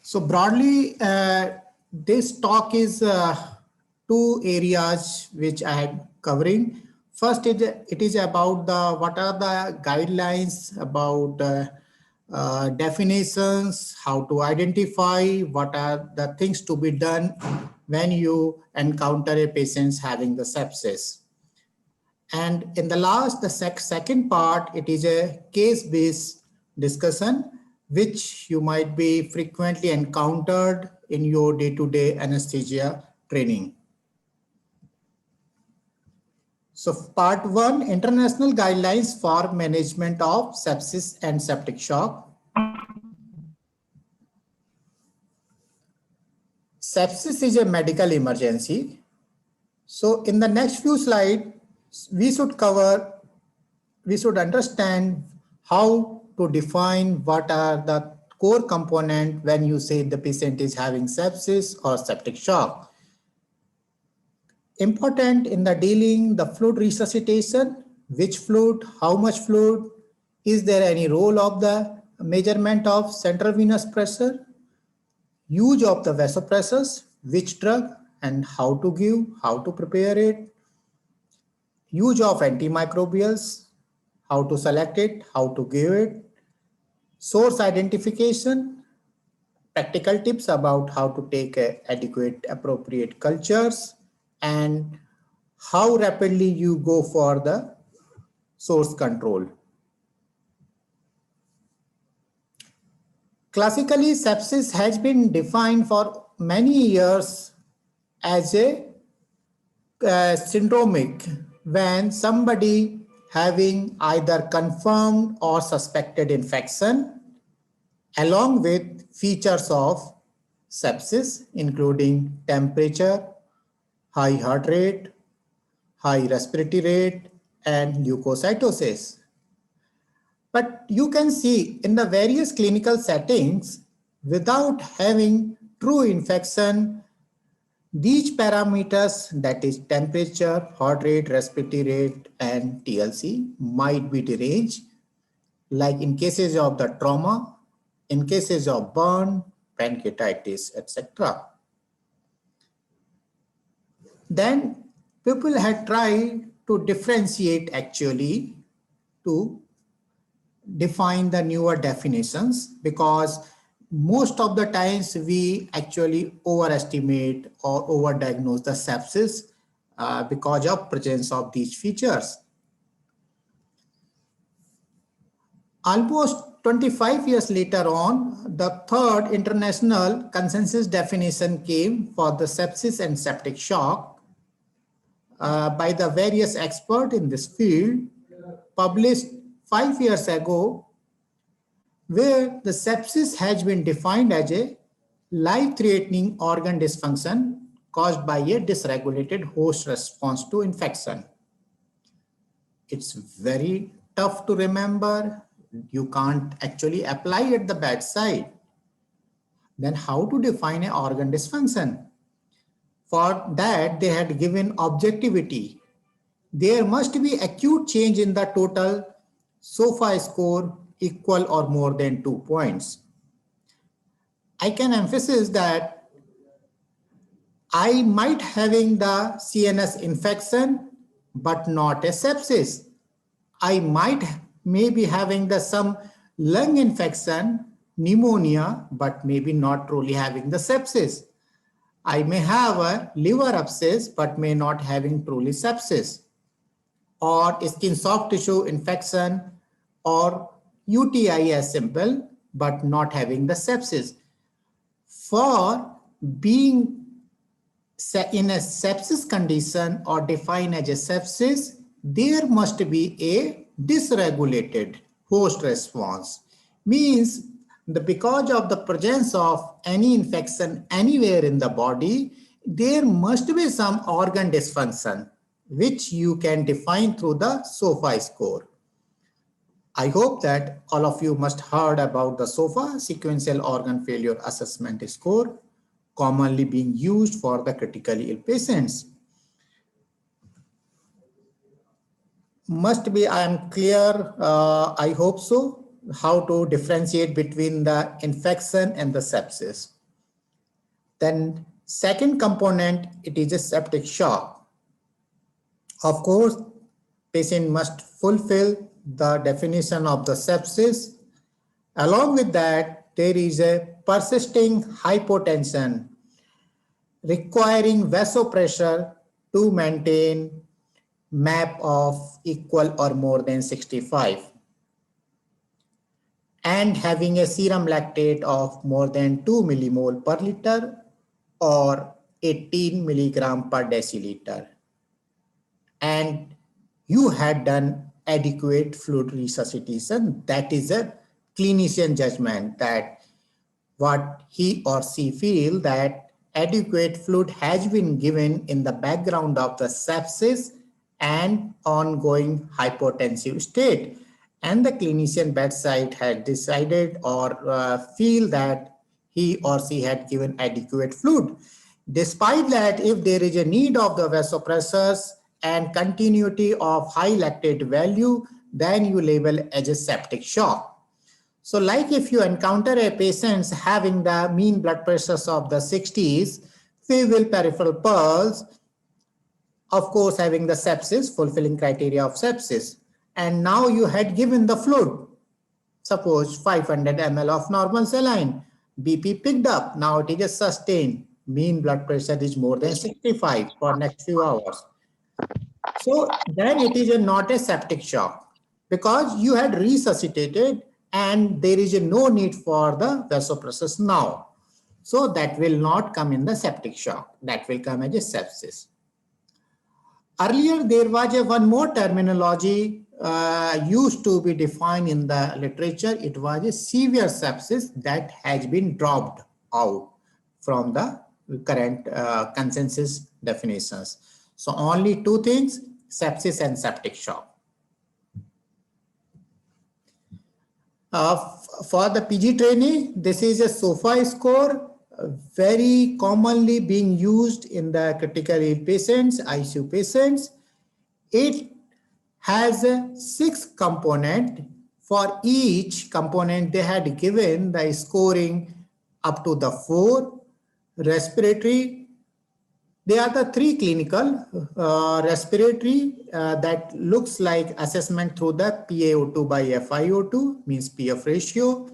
So broadly, this talk is two areas which I am covering. First, it is about the what are the guidelines about definitions, how to identify, what are the things to be done when you encounter a patient having the sepsis. And in the last, the second part, it is a case-based discussion, which you might be frequently encountered in your day-to-day anesthesia training. So part one, international guidelines for management of sepsis and septic shock. Sepsis is a medical emergency. So in the next few slides, we should understand how to define what are the core component when you say the patient is having sepsis or septic shock. Important in the dealing the fluid resuscitation, which fluid, how much fluid, is there any role of the measurement of central venous pressure, use of the vasopressors, which drug and how to give, how to prepare it, use of antimicrobials, how to select it, how to give it, source identification, practical tips about how to take adequate appropriate cultures, and how rapidly you go for the source control. Classically, sepsis has been defined for many years as a syndromic, when somebody having either confirmed or suspected infection along with features of sepsis, including temperature, high heart rate, high respiratory rate, and leukocytosis. But you can see in the various clinical settings, without having true infection, these parameters, that is temperature, heart rate, respiratory rate, and TLC, might be deranged, like in cases of the trauma, in cases of burn, pancreatitis, etc. Then people had tried to differentiate actually to define the newer definitions, because most of the times we actually overestimate or overdiagnose the sepsis because of presence of these features. Almost 25 years later on, the third international consensus definition came for the sepsis and septic shock by the various experts in this field, published 5 years ago, where the sepsis has been defined as a life-threatening organ dysfunction caused by a dysregulated host response to infection. It's very tough to remember. You can't actually apply at the bedside. Then how to define an organ dysfunction? For that, they had given objectivity. There must be acute change in the total SOFA score equal or more than 2 points. I can emphasize that I might having the CNS infection, but not a sepsis. I might maybe having the some lung infection, pneumonia, but maybe not truly having the sepsis. I may have a liver abscess, but may not having truly sepsis, or skin soft tissue infection, or UTI as simple, but not having the sepsis. For being in a sepsis condition or defined as a sepsis, there must be a dysregulated host response. Means because of the presence of any infection anywhere in the body, there must be some organ dysfunction, which you can define through the SOFA score. I hope that all of you must heard about the SOFA, sequential organ failure assessment score, commonly being used for the critically ill patients. Must be, I am clear, I hope so, how to differentiate between the infection and the sepsis. Then second component, it is a septic shock. Of course, patient must fulfill the definition of the sepsis. Along with that, there is a persisting hypotension requiring vasopressure to maintain MAP of equal or more than 65 and having a serum lactate of more than 2 millimole per liter or 18 milligram per deciliter. And you had done adequate fluid resuscitation. That is a clinician judgment that what he or she feel that adequate fluid has been given in the background of the sepsis and ongoing hypotensive state. And the clinician bedside had decided or feel that he or she had given adequate fluid. Despite that, if there is a need of the vasopressors and continuity of high lactate value, then you label as a septic shock. So like if you encounter a patient having the mean blood pressures of the 60s, febrile peripheral pulse, of course having the sepsis, fulfilling criteria of sepsis, and now you had given the fluid, suppose 500 ml of normal saline, BP picked up, now it is sustained, mean blood pressure is more than 65 for next few hours. So then it is not a septic shock because you had resuscitated and there is no need for the vasopressors now. So that will not come in the septic shock. That will come as a sepsis. Earlier, there was one more terminology used to be defined in the literature. It was a severe sepsis that has been dropped out from the current consensus definitions. So only two things, sepsis and septic shock. For the PG trainee, this is a SOFA score, very commonly being used in the critical ill patients, ICU patients. It has a 6 component. For each component, they had given the scoring up to the 4. Respiratory, they are the 3 clinical. Respiratory that looks like assessment through the PaO2 by FiO2, means PF ratio.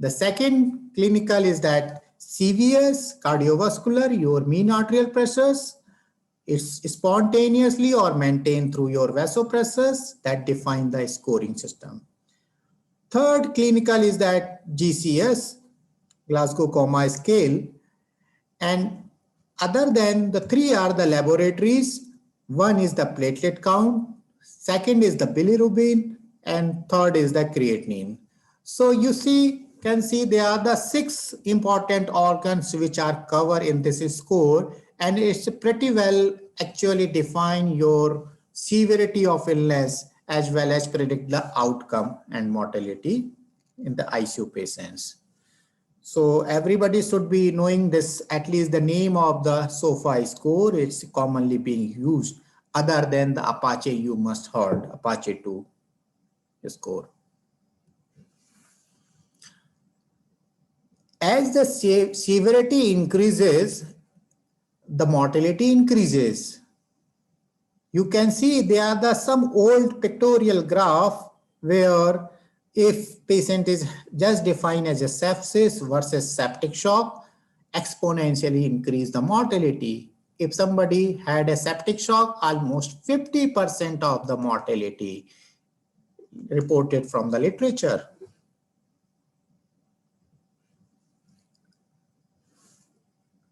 The second clinical is that CVS, cardiovascular, your mean arterial pressures. It's spontaneously or maintained through your vasopressors that define the scoring system. Third clinical is that GCS, Glasgow Coma Scale. And other than the 3 are the laboratories. One is the platelet count, second is the bilirubin, and third is the creatinine. So you can see there are the 6 important organs which are covered in this score, and it's pretty well actually define your severity of illness as well as predict the outcome and mortality in the ICU patients. So everybody should be knowing this, at least the name of the SOFA score. It's commonly being used other than the Apache you must heard, Apache 2 score. As the severity increases, the mortality increases. You can see there are some old pictorial graph where if patient is just defined as a sepsis versus septic shock, exponentially increase the mortality. If somebody had a septic shock, almost 50% of the mortality reported from the literature.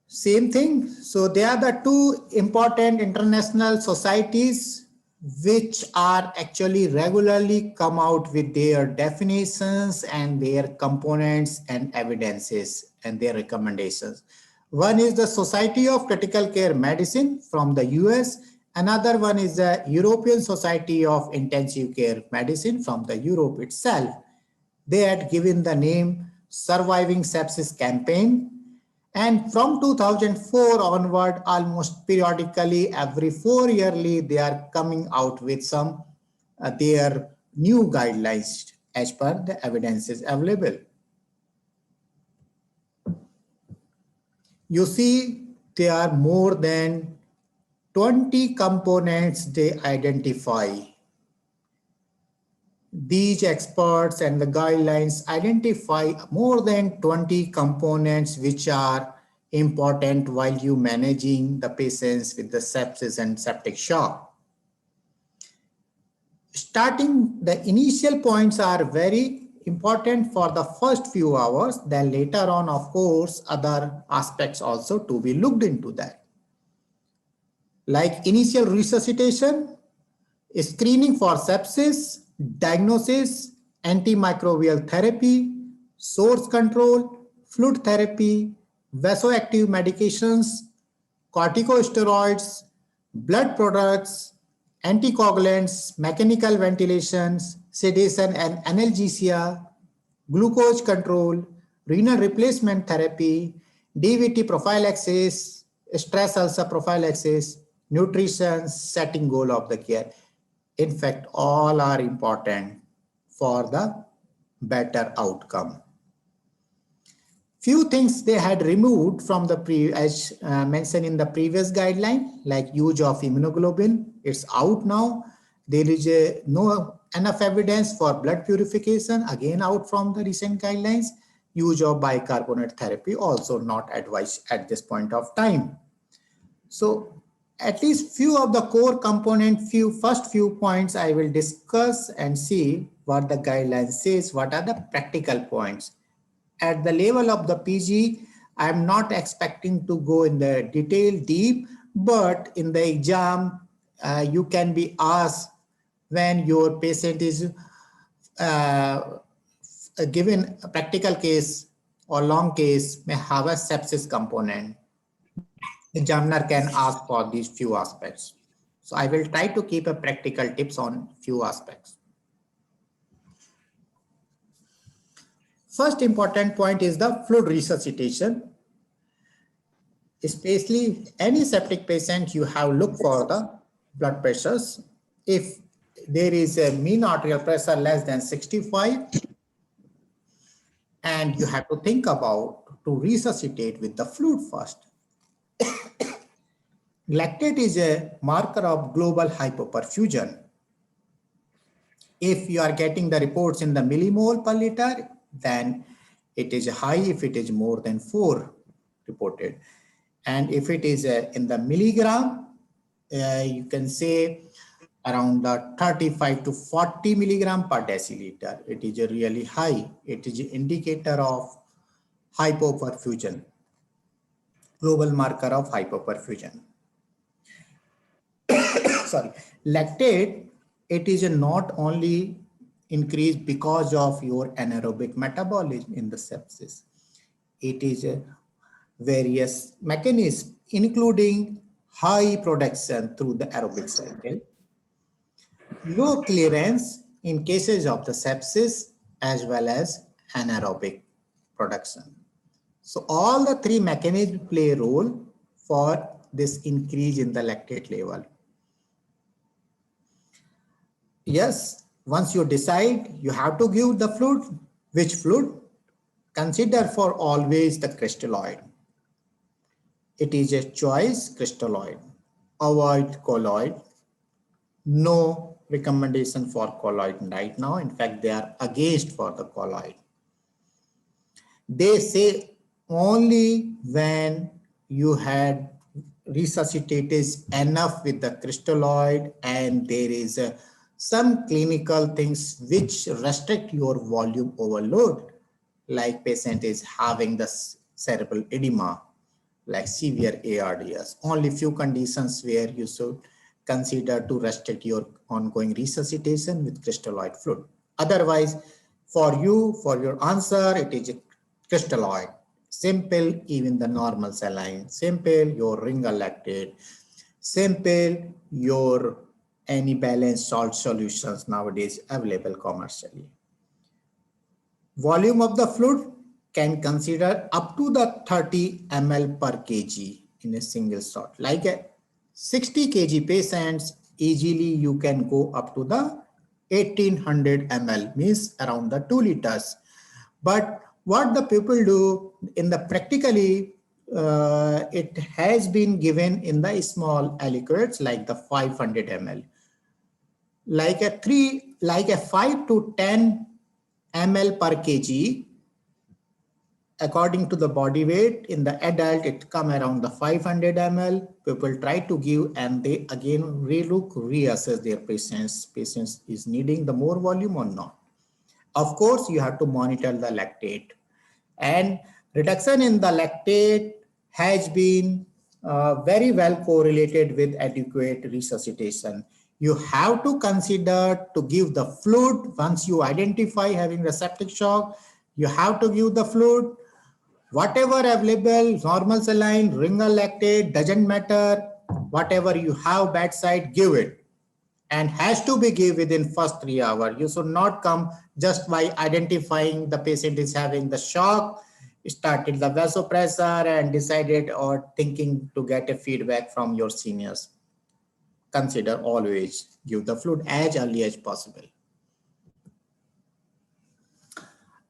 Same thing. So they are the 2 important international societies which are actually regularly come out with their definitions and their components and evidences and their recommendations. One is the Society of Critical Care Medicine from the US. Another one is the European Society of Intensive Care Medicine from the Europe itself. They had given the name Surviving Sepsis Campaign. And from 2004 onward, almost periodically, every 4 yearly, they are coming out with some their new guidelines as per the evidences available. You see, there are more than 20 components they identify. These experts and the guidelines identify more than 20 components which are important while you managing the patients with the sepsis and septic shock. Starting, the initial points are very important for the first few hours. Then later on, of course, other aspects also to be looked into that. Like initial resuscitation, screening for sepsis, diagnosis, antimicrobial therapy, source control, fluid therapy, vasoactive medications, corticosteroids, blood products, anticoagulants, mechanical ventilations, sedation and analgesia, glucose control, renal replacement therapy, DVT prophylaxis, stress ulcer prophylaxis, nutrition, setting goal of the care. In fact, all are important for the better outcome. Few things they had removed from the as mentioned in the previous guideline, like use of immunoglobulin. It's out now. There is no enough evidence for blood purification, again out from the recent guidelines. Use of bicarbonate therapy also not advised at this point of time. So at least few of the core component, first few points I will discuss and see what the guideline says, what are the practical points. At the level of the PG, I'm not expecting to go in the detail deep, but in the exam, you can be asked when your patient is given a practical case or long case may have a sepsis component. Examiner can ask for these few aspects. So I will try to keep a practical tips on few aspects. First important point is the fluid resuscitation. Especially any septic patient, you have looked for the blood pressures. If there is a mean arterial pressure less than 65, and you have to think about to resuscitate with the fluid first. Lactate is a marker of global hypoperfusion. If you are getting the reports in the millimole per liter, then it is high if it is more than 4 reported. And if it is in the milligram, you can say around 35 to 40 milligram per deciliter. It is really high. It is an indicator of hypoperfusion, global marker of hypoperfusion. Sorry, lactate, it is not only increased because of your anaerobic metabolism in the sepsis. It is a various mechanisms, including high production through the aerobic cycle, low clearance in cases of the sepsis, as well as anaerobic production. So all the three mechanisms play a role for this increase in the lactate level. Yes, once you decide, you have to give the fluid. Which fluid? Consider for always the crystalloid. It is a choice crystalloid. Avoid colloid. No recommendation for colloid right now. In fact, they are against for the colloid. They say only when you had resuscitated enough with the crystalloid and there is some clinical things which restrict your volume overload, like patient is having the cerebral edema, like severe ARDS. Only few conditions where you should consider to restrict your ongoing resuscitation with crystalloid fluid. Otherwise, for your answer, it is a crystalloid. Simple, even the normal saline. Simple, your Ringer lactate. Simple, your any balanced salt solutions nowadays available commercially. Volume of the fluid can consider up to the 30 ml per kg in a single shot. Like a 60 kg patients, easily you can go up to the 1800 ml, means around the 2 liters. But what the people do in the practically, it has been given in the small aliquots like the 500 ml. Like a 5 to 10 ml per kg, according to the body weight. In the adult, it come around the 500 ml. People try to give, and they again reassess their patients. Patients is needing the more volume or not. Of course, you have to monitor the lactate, and reduction in the lactate has been very well correlated with adequate resuscitation. You have to consider to give the fluid once you identify having the septic shock. You have to give the fluid, whatever available, normal saline, ringer lactate, doesn't matter. Whatever you have bedside, give it, and has to be given within first 3 hours. You should not come just by identifying the patient is having the shock, started the vasopressor and decided or thinking to get a feedback from your seniors. Consider always give the fluid as early as possible.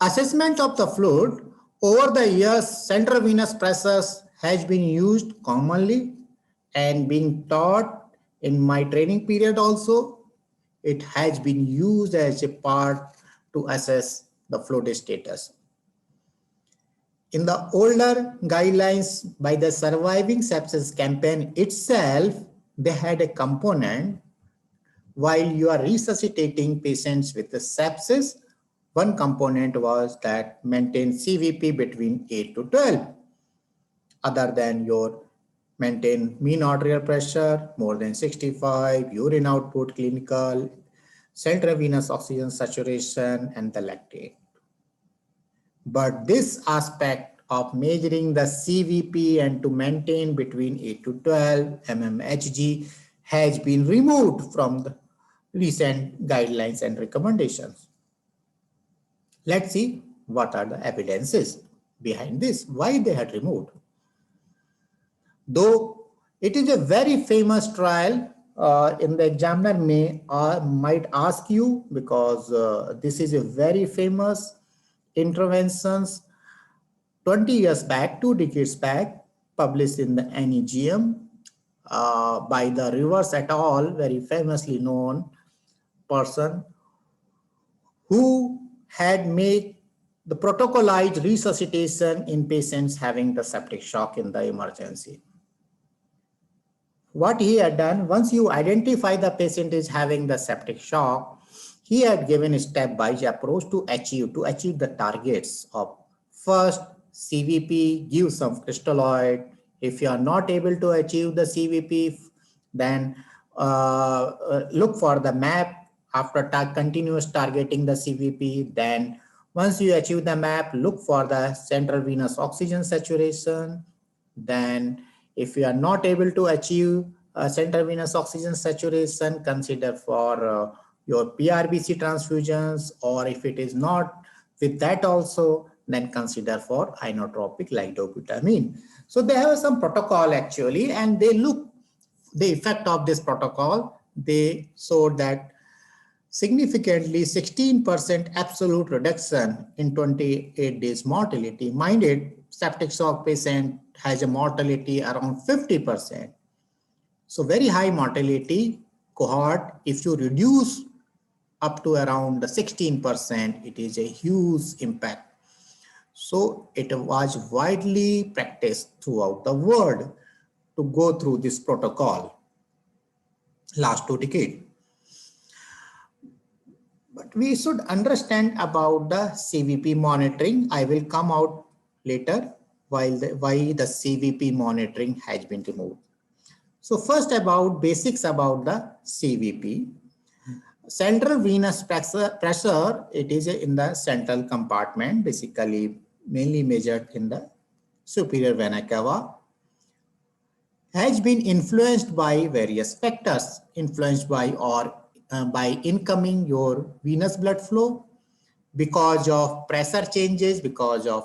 Assessment of the fluid. Over the years, central venous pressures has been used commonly and being taught in my training period also. It has been used as a part to assess the fluid status. In the older guidelines by the Surviving Sepsis campaign itself, they had a component while you are resuscitating patients with the sepsis. One component was that maintain CVP between 8 to 12. Other than your maintain mean arterial pressure more than 65, urine output clinical, central venous oxygen saturation, and the lactate. But this aspect of measuring the CVP and to maintain between 8 to 12 mmHg has been removed from the recent guidelines and recommendations. Let's see what are the evidences behind this, why they had removed. Though it is a very famous trial, in the examiner might ask you, because this is a very famous interventions 20 years back, 2 decades back, published in the NEGM by the Rivers et al., very famously known person who had made the protocolized resuscitation in patients having the septic shock in the emergency. What he had done, once you identify the patient is having the septic shock, he had given a step-by-step approach to achieve the targets of first CVP, give some crystalloid. If you are not able to achieve the CVP, then look for the MAP after continuous targeting the CVP. Then once you achieve the MAP, look for the central venous oxygen saturation. Then if you are not able to achieve central venous oxygen saturation, consider for your PRBC transfusions, or if it is not with that also, then consider for inotropic like dobutamine. So they have some protocol actually, and they look the effect of this protocol. They showed that significantly 16% absolute reduction in 28 days mortality. Mind it, septic shock patient has a mortality around 50%. So very high mortality cohort. If you reduce up to around 16%, it is a huge impact. So it was widely practiced throughout the world to go through this protocol last 2 decades. But we should understand about the CVP monitoring. I will come out later why the CVP monitoring has been removed. So first about basics about the CVP. Central venous pressure, it is in the central compartment, basically mainly measured in the superior vena cava, has been influenced by various factors, influenced by by incoming your venous blood flow, because of pressure changes, because of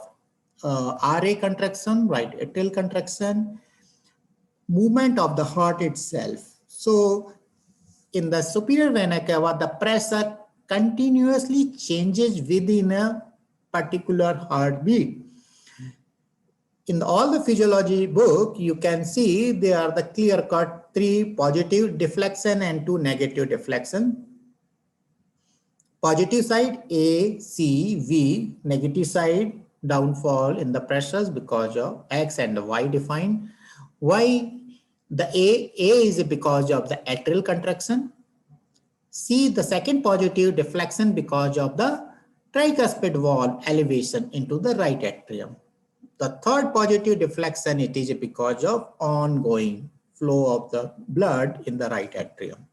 RA contraction, right atrial contraction, movement of the heart itself. So in the superior vena cava, the pressure continuously changes within a particular heartbeat. in all the physiology book, you can see there are the clear-cut 3 positive deflection and 2 negative deflection. Positive side A, C, V, negative side downfall in the pressures because of X and Y defined. Why the A is because of the atrial contraction. C, the second positive deflection because of the tricuspid valve elevation into the right atrium. The third positive deflection, it is because of ongoing flow of the blood in the right atrium.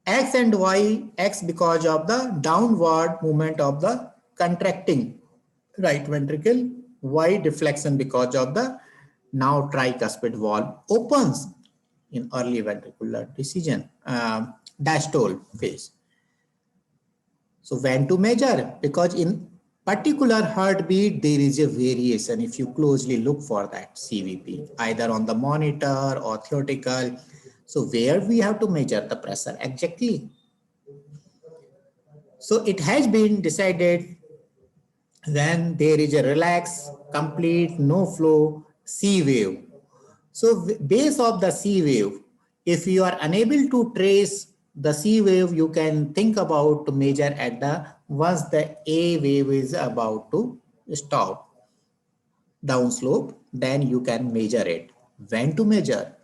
X and Y, X because of the downward movement of the contracting right ventricle, Y deflection because of the now tricuspid valve opens in early ventricular decision, diastole phase. So when to measure? Because in particular heartbeat, there is a variation if you closely look for that CVP, either on the monitor or theoretical. So where we have to measure the pressure exactly? So it has been decided when there is a relaxed, complete, no flow C wave. So base of the C wave, if you are unable to trace the C wave, you can think about to measure at the once the A wave is about to stop downslope, then you can measure it. When to measure?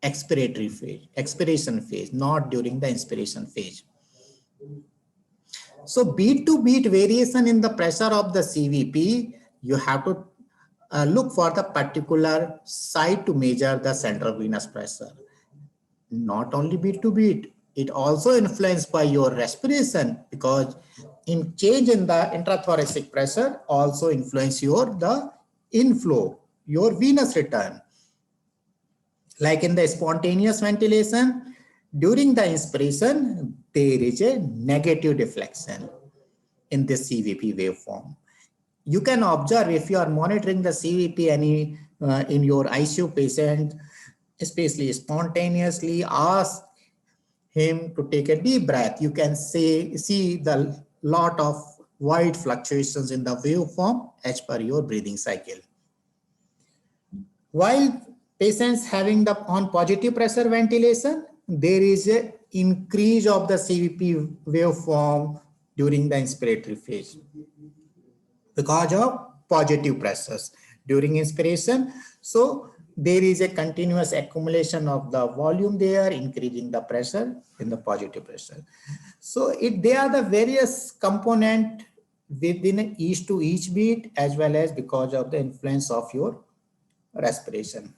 Expiratory phase, expiration phase, not during the inspiration phase. So beat to beat variation in the pressure of the CVP, you have to look for the particular site to measure the central venous pressure. Not only beat to beat, it also influenced by your respiration, because in change in the intrathoracic pressure also influence the inflow, your venous return. Like in the spontaneous ventilation, during the inspiration, there is a negative deflection in this CVP waveform. You can observe if you are monitoring the CVP in your ICU patient, especially spontaneously, ask him to take a deep breath. You can see the lot of wide fluctuations in the waveform as per your breathing cycle. While patients having the on positive pressure ventilation, there is an increase of the CVP waveform during the inspiratory phase because of positive pressures during inspiration. So there is a continuous accumulation of the volume there, increasing the pressure in the positive pressure. So they are the various component within each to each beat, as well as because of the influence of your respiration.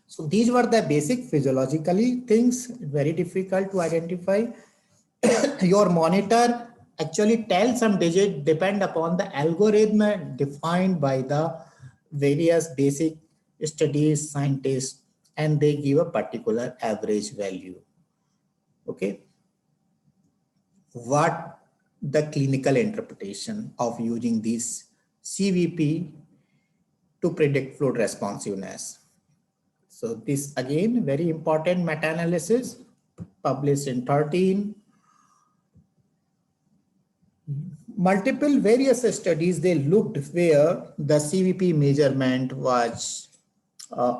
So these were the basic physiologically things, very difficult to identify. Your monitor actually tells some digit depend upon the algorithm defined by the various basic studies scientists, and they give a particular average value. Okay. What the clinical interpretation of using this CVP to predict fluid responsiveness? So this again, very important meta-analysis published in 13. Multiple various studies, they looked where the CVP measurement was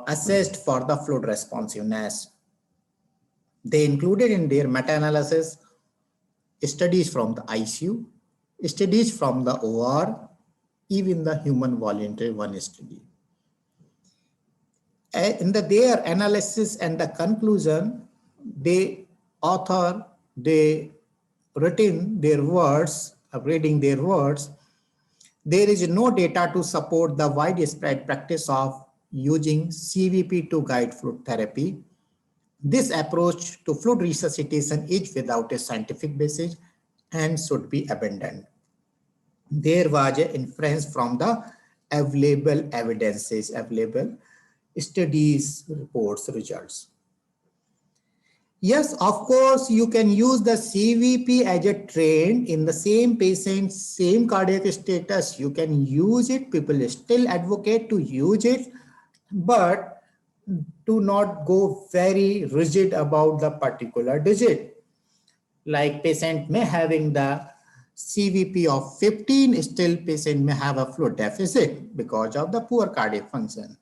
assessed for the fluid responsiveness. They included in their meta-analysis studies from the ICU, studies from the OR, even the human voluntary one study. In their analysis and the conclusion, they written their words, reading their words, there is no data to support the widespread practice of using CVP to guide fluid therapy. This approach to fluid resuscitation is without a scientific basis and should be abandoned. There was an inference from the available evidences, available studies, reports, results. Yes, of course, you can use the CVP as a trend in the same patient, same cardiac status. You can use it. People still advocate to use it, but do not go very rigid about the particular digit. Like patient may having the CVP of 15, still patient may have a fluid deficit because of the poor cardiac function.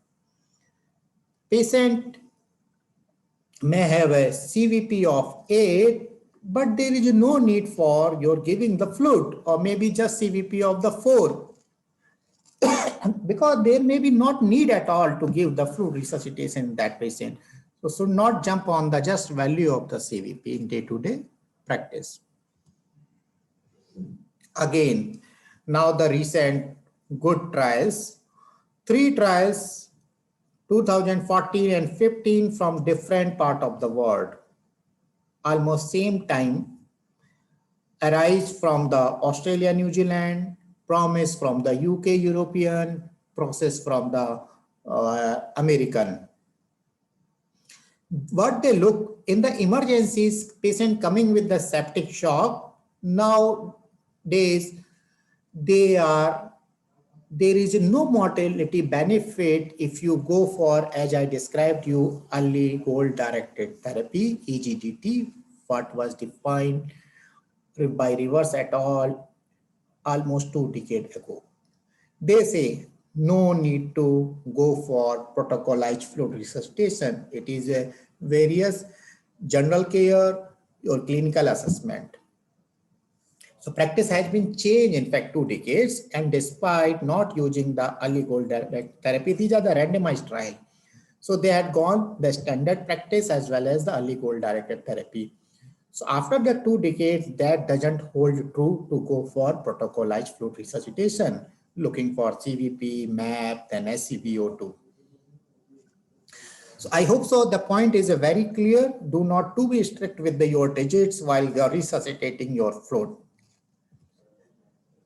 Patient may have a CVP of 8, but there is no need for your giving the fluid, or maybe just CVP of the 4. Because there may be not need at all to give the fluid resuscitation in that patient. So should not jump on the just value of the CVP in day-to-day practice. Again, now the recent good trials, 3 trials, 2014 and 15 from different part of the world, almost same time, arise from the Australia, New Zealand, promise from the UK, European, process from the American. What they look in the emergencies, patient coming with the septic shock, nowadays there is no mortality benefit if you go for, as I described you, early goal directed therapy, EGDT, what was defined by Rivers et al. Almost 2 decades ago. They say no need to go for protocolized fluid resuscitation. It is a various general care or clinical assessment. So practice has been changed, in fact, 2 decades, and despite not using the early goal directed therapy, these are the randomized trial. So they had gone the standard practice as well as the early goal directed therapy. So after the 2 decades, that doesn't hold true to go for protocolized fluid resuscitation, looking for CVP, MAP, then SCVO2. So I hope so. The point is very clear. Do not to be strict with your digits while you're resuscitating your fluid.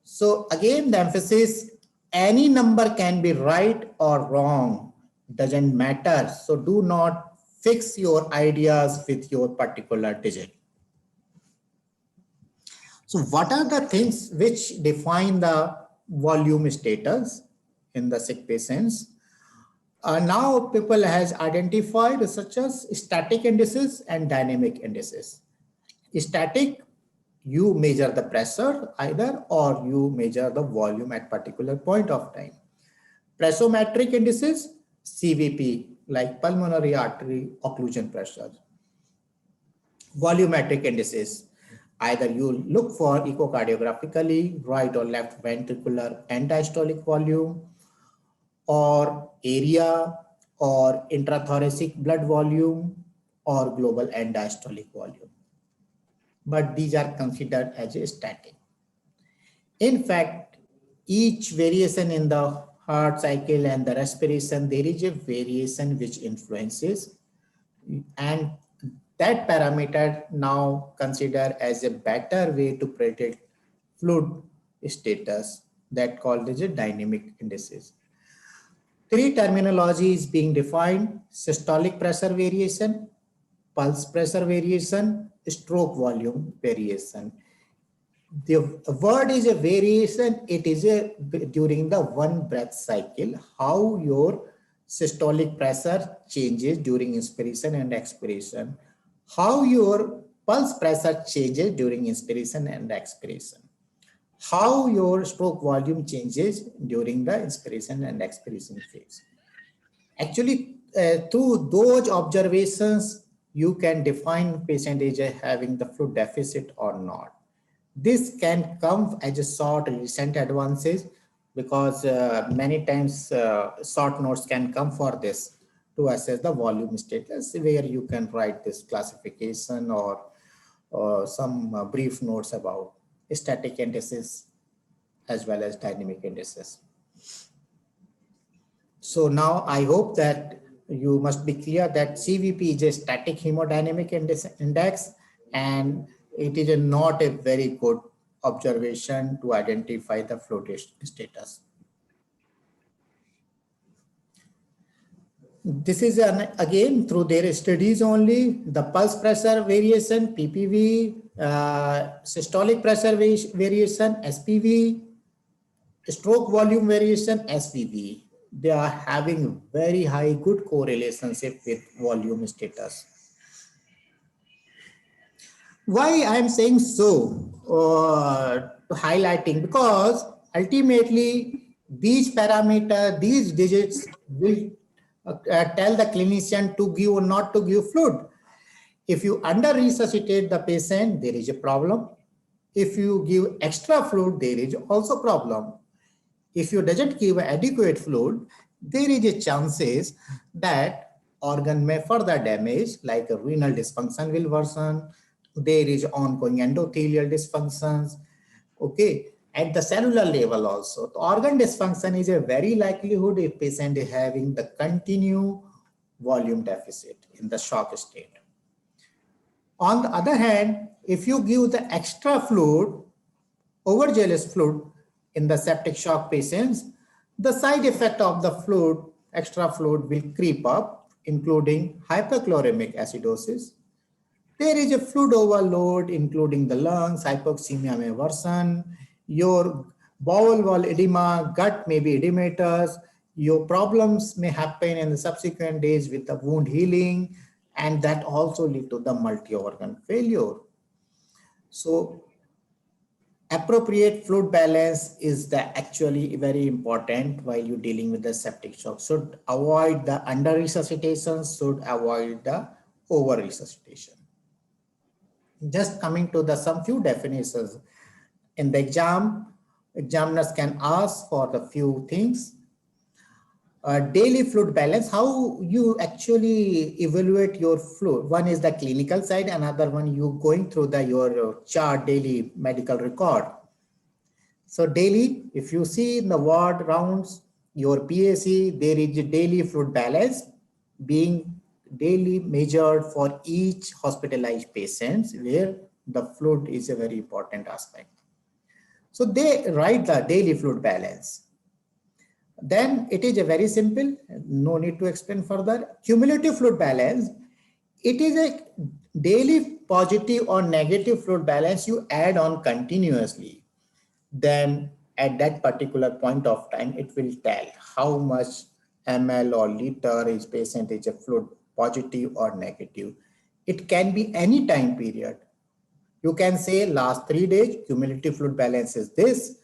So again, the emphasis, any number can be right or wrong, doesn't matter. So do not fix your ideas with your particular digit. So what are the things which define the volume status in the sick patients? Now people has identified such as static indices and dynamic indices. Static, you measure the pressure either, or you measure the volume at particular point of time. Pressometric indices, CVP, like pulmonary artery occlusion pressure. Volumetric indices, either you look for echocardiographically, right or left ventricular end-diastolic volume, or area, or intrathoracic blood volume, or global end-diastolic volume. But these are considered as a static. In fact, each variation in the heart cycle and the respiration, there is a variation which influences, and that parameter now considered as a better way to predict fluid status, that called as a dynamic indices. 3 terminologies being defined: systolic pressure variation, pulse pressure variation, stroke volume variation. The word is a variation. It is a during the one breath cycle, how your systolic pressure changes during inspiration and expiration, how your pulse pressure changes during inspiration and expiration, how your stroke volume changes during the inspiration and expiration phase. Actually, through those observations, you can define patient is having the fluid deficit or not. This can come as a short recent advances, because many times short notes can come for this to assess the volume status, where you can write this classification or some brief notes about static indices as well as dynamic indices. So now I hope that you must be clear that CVP is a static hemodynamic index, and it is not a very good observation to identify the fluid status. This is again through their studies only, the pulse pressure variation, PPV, systolic pressure variation, SPV, stroke volume variation, SVV. They are having very high good correlationship with volume status. Why I am saying so? to highlighting, because ultimately these parameters, these digits will tell the clinician to give or not to give fluid. If you under resuscitate the patient, there is a problem. If you give extra fluid, there is also problem. If you doesn't give adequate fluid, there is a chances that organ may further damage, like a renal dysfunction will worsen. There is ongoing endothelial dysfunctions. Okay, at the cellular level also, the organ dysfunction is a very likelihood if patient is having the continued volume deficit in the shock state. On the other hand, if you give the extra fluid, overzealous fluid in the septic shock patients, the side effect of the fluid, extra fluid will creep up, including hyperchloremic acidosis. There is a fluid overload, including the lungs, hypoxemia may worsen, your bowel wall edema, gut may be edematous, your problems may happen in the subsequent days with the wound healing, and that also lead to the multi-organ failure. So appropriate fluid balance is actually very important while you're dealing with the septic shock. Should avoid the under resuscitation, should avoid the over resuscitation. Just coming to the some few definitions. In the exam, examiners can ask for the few things. Daily fluid balance, how you actually evaluate your fluid. One is the clinical side, another one you going through your chart daily medical record. So daily, if you see in the ward rounds, your PAC, there is a daily fluid balance being daily measured for each hospitalized patients, where the fluid is a very important aspect. So they write the daily fluid balance. Then it is a very simple, no need to explain further. Cumulative fluid balance, it is a daily positive or negative fluid balance you add on continuously. Then at that particular point of time, it will tell how much ml or liter is percentage of fluid, positive or negative. It can be any time period. You can say last 3 days, cumulative fluid balance is this.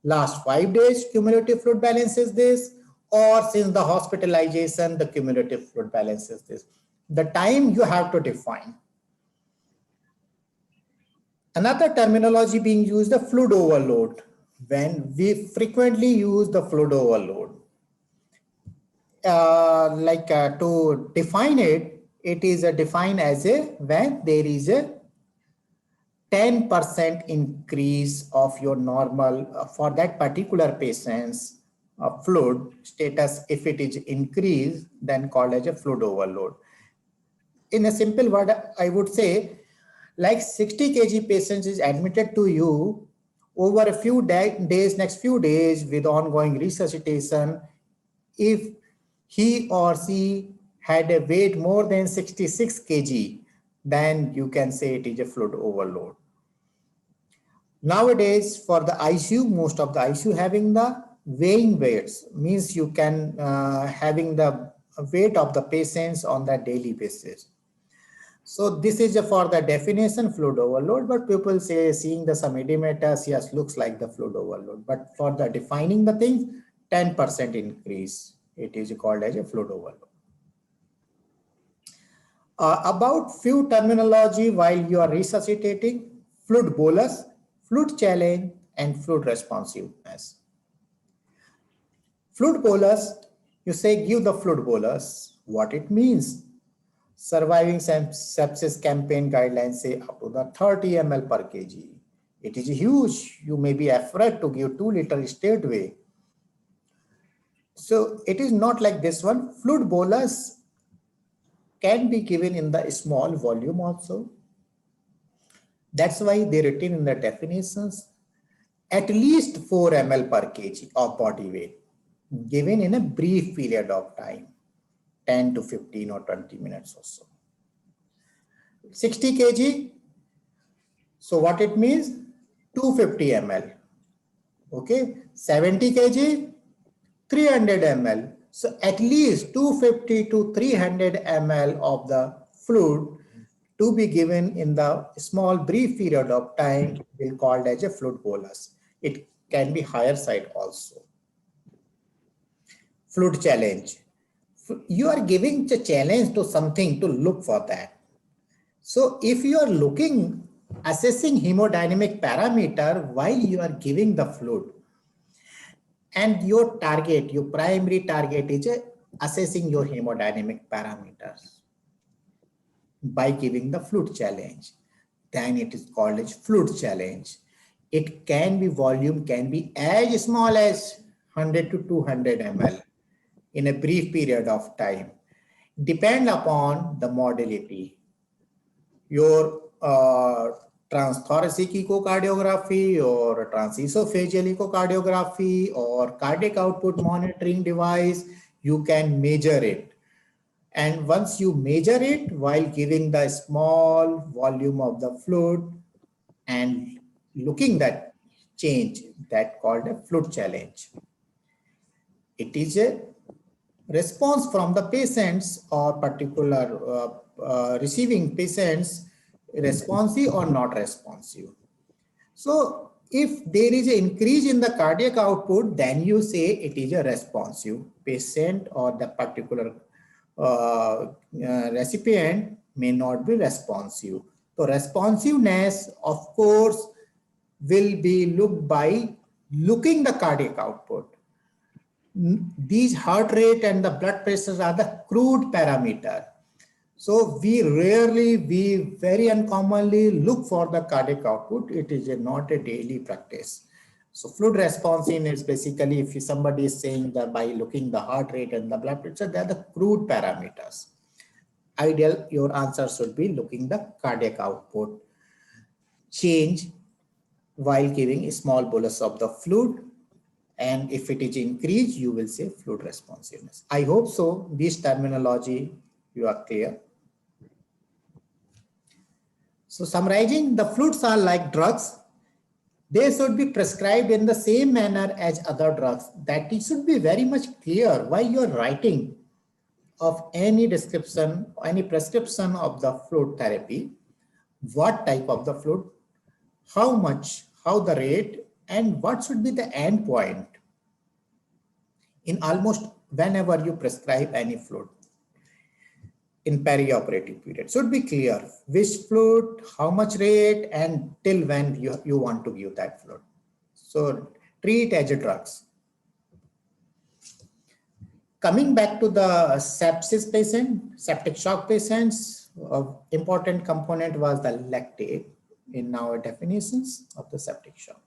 Last 5 days, cumulative fluid balance is this. Or since the hospitalization, the cumulative fluid balance is this. The time you have to define. Another terminology being used, the fluid overload. When we frequently use the fluid overload, to define it, it is defined as when there is a 10% increase of your normal for that particular patient's fluid status. If it is increased, then called as a fluid overload. In a simple word, I would say, like 60 kg patient is admitted to you over a few days, next few days with ongoing resuscitation. If he or she had a weight more than 66 kg, then you can say it is a fluid overload. Nowadays, for the ICU, most of the ICU having the weighing weights, means you can having the weight of the patients on the daily basis. So this is for the definition fluid overload, but people say seeing the some edematous, yes, looks like the fluid overload. But for the defining the things, 10% increase, it is called as a fluid overload. About few terminology while you are resuscitating: fluid bolus, fluid challenge, and fluid responsiveness. Fluid bolus, you say give the fluid bolus. What it means? Surviving sepsis campaign guidelines say up to the 30 ml per kg. It is huge. You may be afraid to give 2 liter straightway. So it is not like this one. Fluid bolus can be given in the small volume also. That's why they written in the definitions at least 4 ml per kg of body weight given in a brief period of time, 10 to 15 or 20 minutes or so. 60 kg, so what it means? 250 ml. Okay, 70 kg, 300 ml. So at least 250 to 300 ml of the fluid to be given in the small brief period of time will called as a fluid bolus. It can be higher side also. Fluid challenge. You are giving the challenge to something to look for that. So if you are looking, assessing hemodynamic parameter while you are giving the fluid, and your target, your primary target is assessing your hemodynamic parameters by giving the fluid challenge, then it is called as fluid challenge. It can be volume, can be as small as 100 to 200 ml in a brief period of time, depend upon the modality. Your transthoracic echocardiography or transesophageal echocardiography or cardiac output monitoring device, you can measure it. And once you measure it while giving the small volume of the fluid and looking that change, that called a fluid challenge. It is a response from the patients or particular receiving patients, responsive or not responsive. So if there is an increase in the cardiac output, then you say it is a responsive patient, or the particular recipient may not be responsive. So responsiveness, of course, will be looked by looking the cardiac output. These heart rate and the blood pressures are the crude parameter. So we very uncommonly look for the cardiac output. It is not a daily practice. So fluid responsiveness is basically if somebody is saying that by looking the heart rate and the blood pressure, they are the crude parameters. Ideal, your answer should be looking the cardiac output change while giving a small bolus of the fluid. And if it is increased, you will say fluid responsiveness. I hope so. This terminology, you are clear. So summarizing, the fluids are like drugs. They should be prescribed in the same manner as other drugs. That it should be very much clear while you are writing of any description, any prescription of the fluid therapy, what type of the fluid, how much, how the rate, and what should be the end point in almost whenever you prescribe any fluid in perioperative period. Should be clear which fluid, how much rate, and till when you want to give that fluid. So treat as a drugs. Coming back to the sepsis patient, septic shock patients, important component was the lactate in our definitions of the septic shock.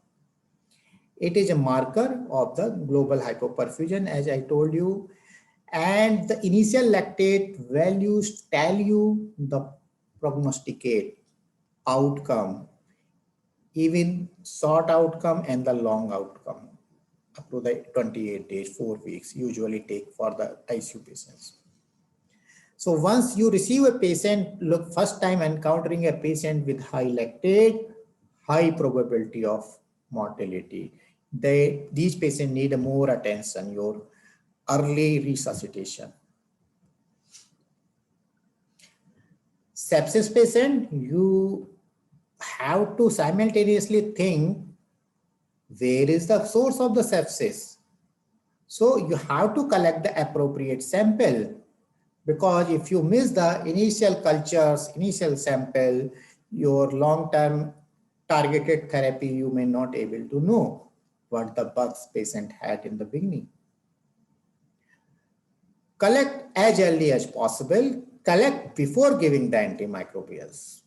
It is a marker of the global hypoperfusion, as I told you, and the initial lactate values tell you the prognosticate outcome, even short outcome and the long outcome up to the 28 days, 4 weeks usually take for the ICU patients. So once you receive a patient, look, first time encountering a patient with high lactate, high probability of mortality. These patients need more attention, your early resuscitation. Sepsis patient, you have to simultaneously think where is the source of the sepsis. So you have to collect the appropriate sample, because if you miss the initial cultures, initial sample, your long-term targeted therapy, you may not able to know what the bugs patient had in the beginning. Collect as early as possible. Collect before giving the antimicrobials.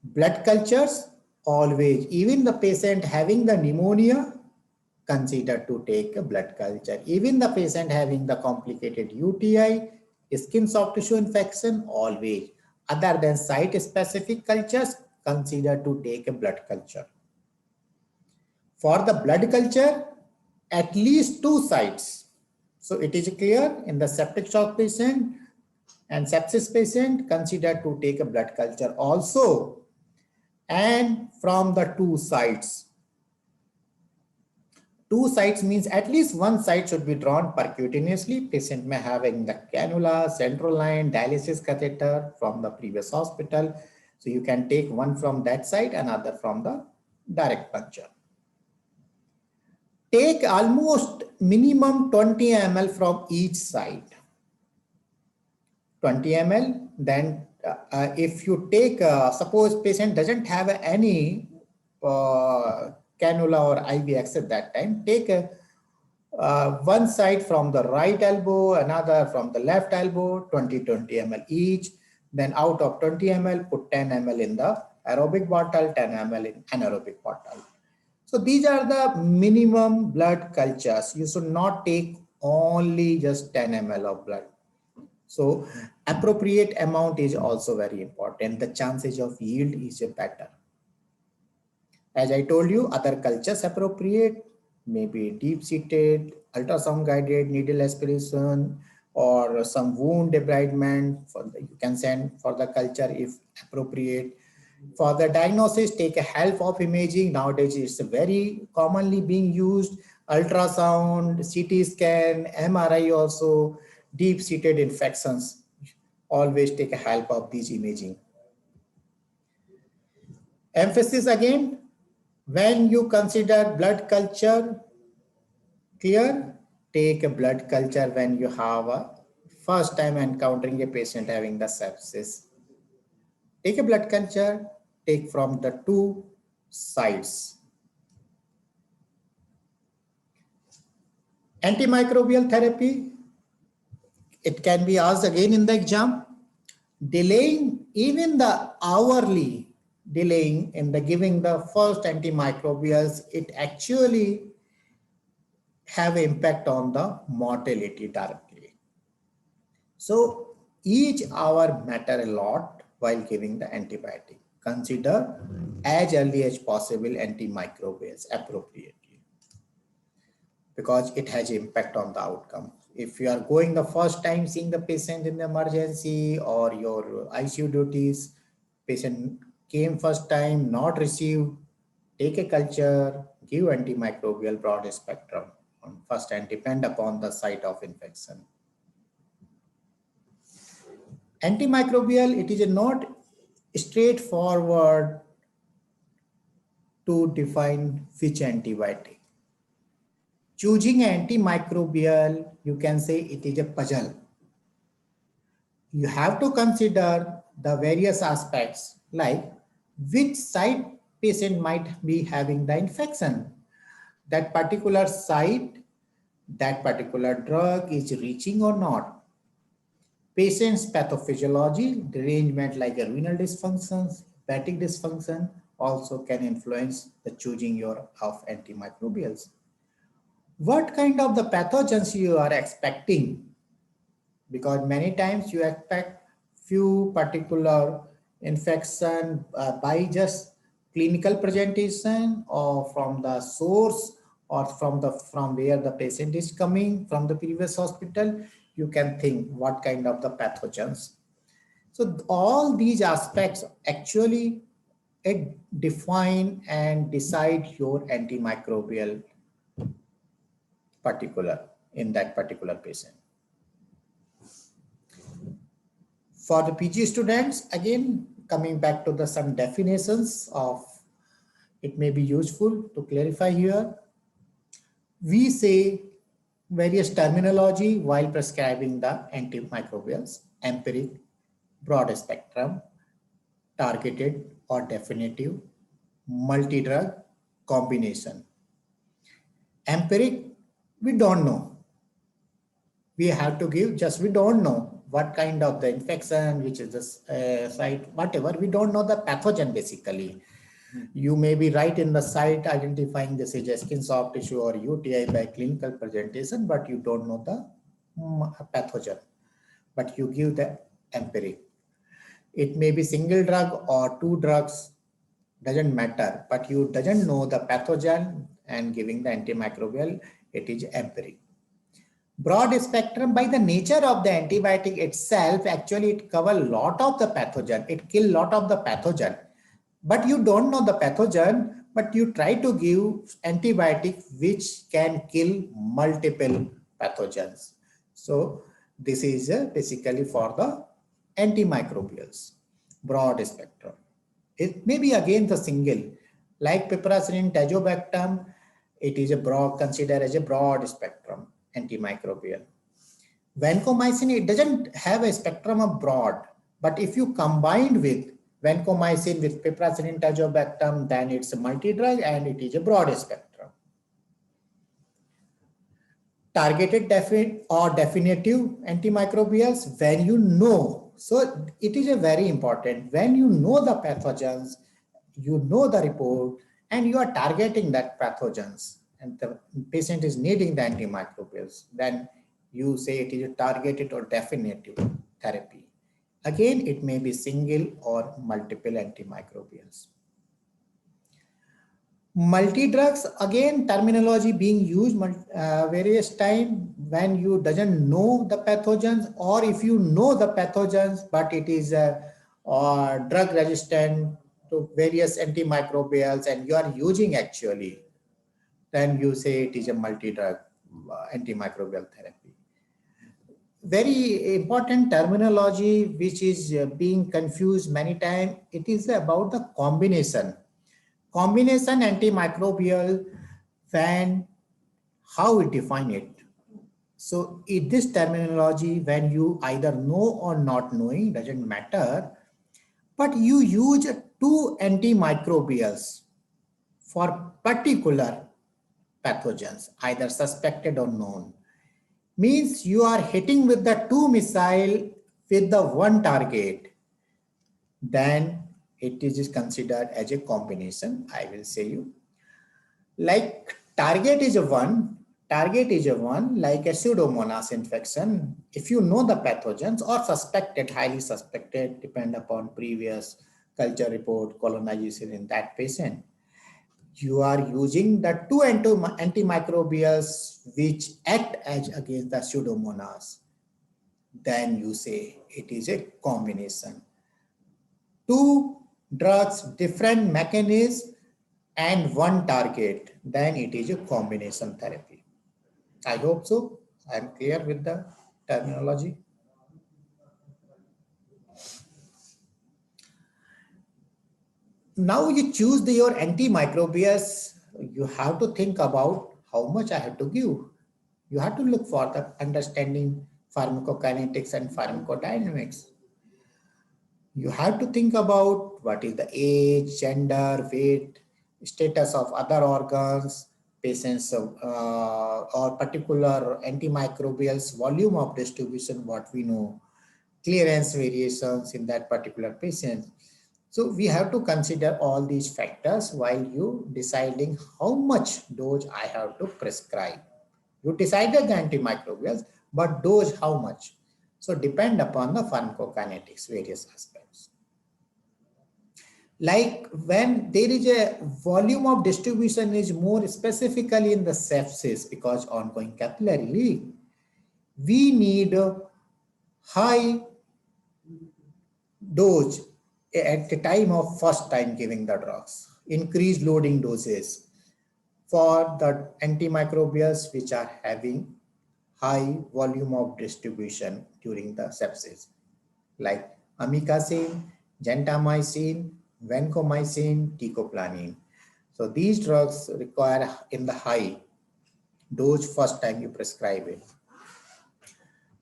Blood cultures, always, even the patient having the pneumonia, consider to take a blood culture. Even the patient having the complicated UTI, skin soft tissue infection, always. Other than site-specific cultures, consider to take a blood culture. For the blood culture, at least 2 sites. So it is clear in the septic shock patient and sepsis patient, consider to take a blood culture also, and from the 2 sites. 2 sites means at least one site should be drawn percutaneously. Patient may having the cannula, central line, dialysis catheter from the previous hospital. So you can take one from that side, another from the direct puncture. Take almost minimum 20 ml from each side. 20 ml. Then if you take, suppose patient doesn't have any cannula or IV access that time, take one side from the right elbow, another from the left elbow, 20 ml each. Then out of 20 ml, put 10 ml in the aerobic bottle, 10 ml in anaerobic bottle. So these are the minimum blood cultures. You should not take only just 10 ml of blood. So appropriate amount is also very important. The chances of yield is better. As I told you, other cultures appropriate, maybe deep-seated, ultrasound guided needle aspiration, or some wound debridement. You can send for the culture if appropriate. For the diagnosis, take a help of imaging. Nowadays, it's very commonly being used. Ultrasound, CT scan, MRI also, deep-seated infections. Always take a help of these imaging. Emphasis again, when you consider blood culture, clear, take a blood culture when you have a first time encountering a patient having the sepsis. Take a blood culture, take from the 2 sides. Antimicrobial therapy, it can be asked again in the exam. Delaying even the hourly delaying in the giving the first antimicrobials, it actually have impact on the mortality directly. So each hour matter a lot while giving the antibiotic. Consider as early as possible antimicrobials appropriately, because it has impact on the outcome. If you are going the first time seeing the patient in the emergency or your ICU duties, patient came first time, not received, take a culture, give antimicrobial broad spectrum on first and depend upon the site of infection. Antimicrobial, it is not straightforward to define which antibiotic. Choosing antimicrobial, you can say it is a puzzle. You have to consider the various aspects like which site patient might be having the infection. That particular site, that particular drug is reaching or not. Patient's pathophysiology, derangement like a renal dysfunctions, hepatic dysfunction also can influence the choosing of antimicrobials. What kind of the pathogens you are expecting? Because many times you expect few particular infection by just clinical presentation or from the source or from where the patient is coming from the previous hospital. You can think what kind of the pathogens. So all these aspects actually define and decide your antimicrobial particular in that particular patient. For the PG students, again, coming back to some definitions of, it may be useful to clarify here. We say various terminology while prescribing the antimicrobials: empiric, broad spectrum, targeted or definitive, multi-drug, combination. Empiric, we don't know. We have to give we don't know what kind of the infection, which is the site, whatever. We don't know the pathogen basically. You may be right in the site identifying this is a skin soft tissue or UTI by clinical presentation, but you don't know the pathogen, but you give the empiric. It may be single drug or 2 drugs, doesn't matter, but you doesn't know the pathogen and giving the antimicrobial, it is empiric. Broad spectrum, by the nature of the antibiotic itself, actually it covers a lot of the pathogen. It kills a lot of the pathogen, but you don't know the pathogen, but you try to give antibiotic which can kill multiple pathogens. So this is basically for the antimicrobials, broad spectrum. It may be again the single, like piperacillin tazobactam, it is a broad, considered as a broad spectrum antimicrobial. Vancomycin, it doesn't have a spectrum of broad, but if you combined with vancomycin with piperacillin tazobactam, then it's a multi-drug and it is a broad spectrum. Targeted definite or definitive antimicrobials, when you know, so it is a very important, when you know the pathogens, you know the report, and you are targeting that pathogens, and the patient is needing the antimicrobials, then you say it is a targeted or definitive therapy. Again, it may be single or multiple antimicrobials. Multi-drugs, again, terminology being used various times when you doesn't know the pathogens, or if you know the pathogens, but it is drug resistant to various antimicrobials and you are using actually, then you say it is a multi-drug antimicrobial therapy. Very important terminology which is being confused many times, it is about the combination. Combination antimicrobial, when, how we define it. So in this terminology, when you either know or not knowing, doesn't matter, but you use two antimicrobials for particular pathogens, either suspected or known. Means you are hitting with the two missile with the one target, then it is considered as a combination. I will say you. Like target is a one, like a Pseudomonas infection. If you know the pathogens or suspected, highly suspected, depend upon previous culture report, colonization in that patient, you are using the two antimicrobials which act as against the Pseudomonas. Then you say it is a combination. Two drugs, different mechanisms, and one target, then it is a combination therapy. I hope so. I am clear with the terminology. Now you choose your antimicrobials, you have to think about how much I have to give. You have to look for the understanding pharmacokinetics and pharmacodynamics. You have to think about what is the age, gender, weight, status of other organs, patients or particular antimicrobials, volume of distribution, what we know, clearance variations in that particular patient. So we have to consider all these factors while you deciding how much dose I have to prescribe. You decided the antimicrobials, but dose how much? So depend upon the pharmacokinetics, various aspects. Like when there is a volume of distribution is more specifically in the sepsis because ongoing capillary leak, we need a high dose at the time of first time giving the drugs, increased loading doses for the antimicrobials which are having high volume of distribution during the sepsis, like amikacin, gentamicin, vancomycin, teicoplanin. So these drugs require in the high dose first time you prescribe it.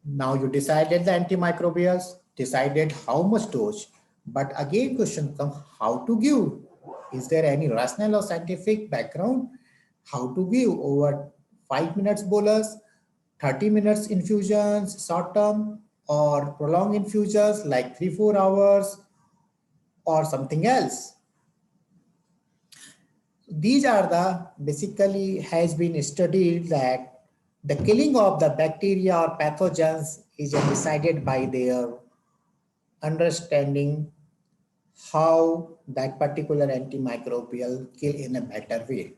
Now you decided the antimicrobials, decided how much dose, but again question comes how to give. Is there any rational or scientific background? How to give over 5 minutes bolus, 30 minutes infusions, short term, or prolonged infusions like 3-4 hours or something else. These are the basically has been studied that the killing of the bacteria or pathogens is decided by their understanding how that particular antimicrobial kill in a better way.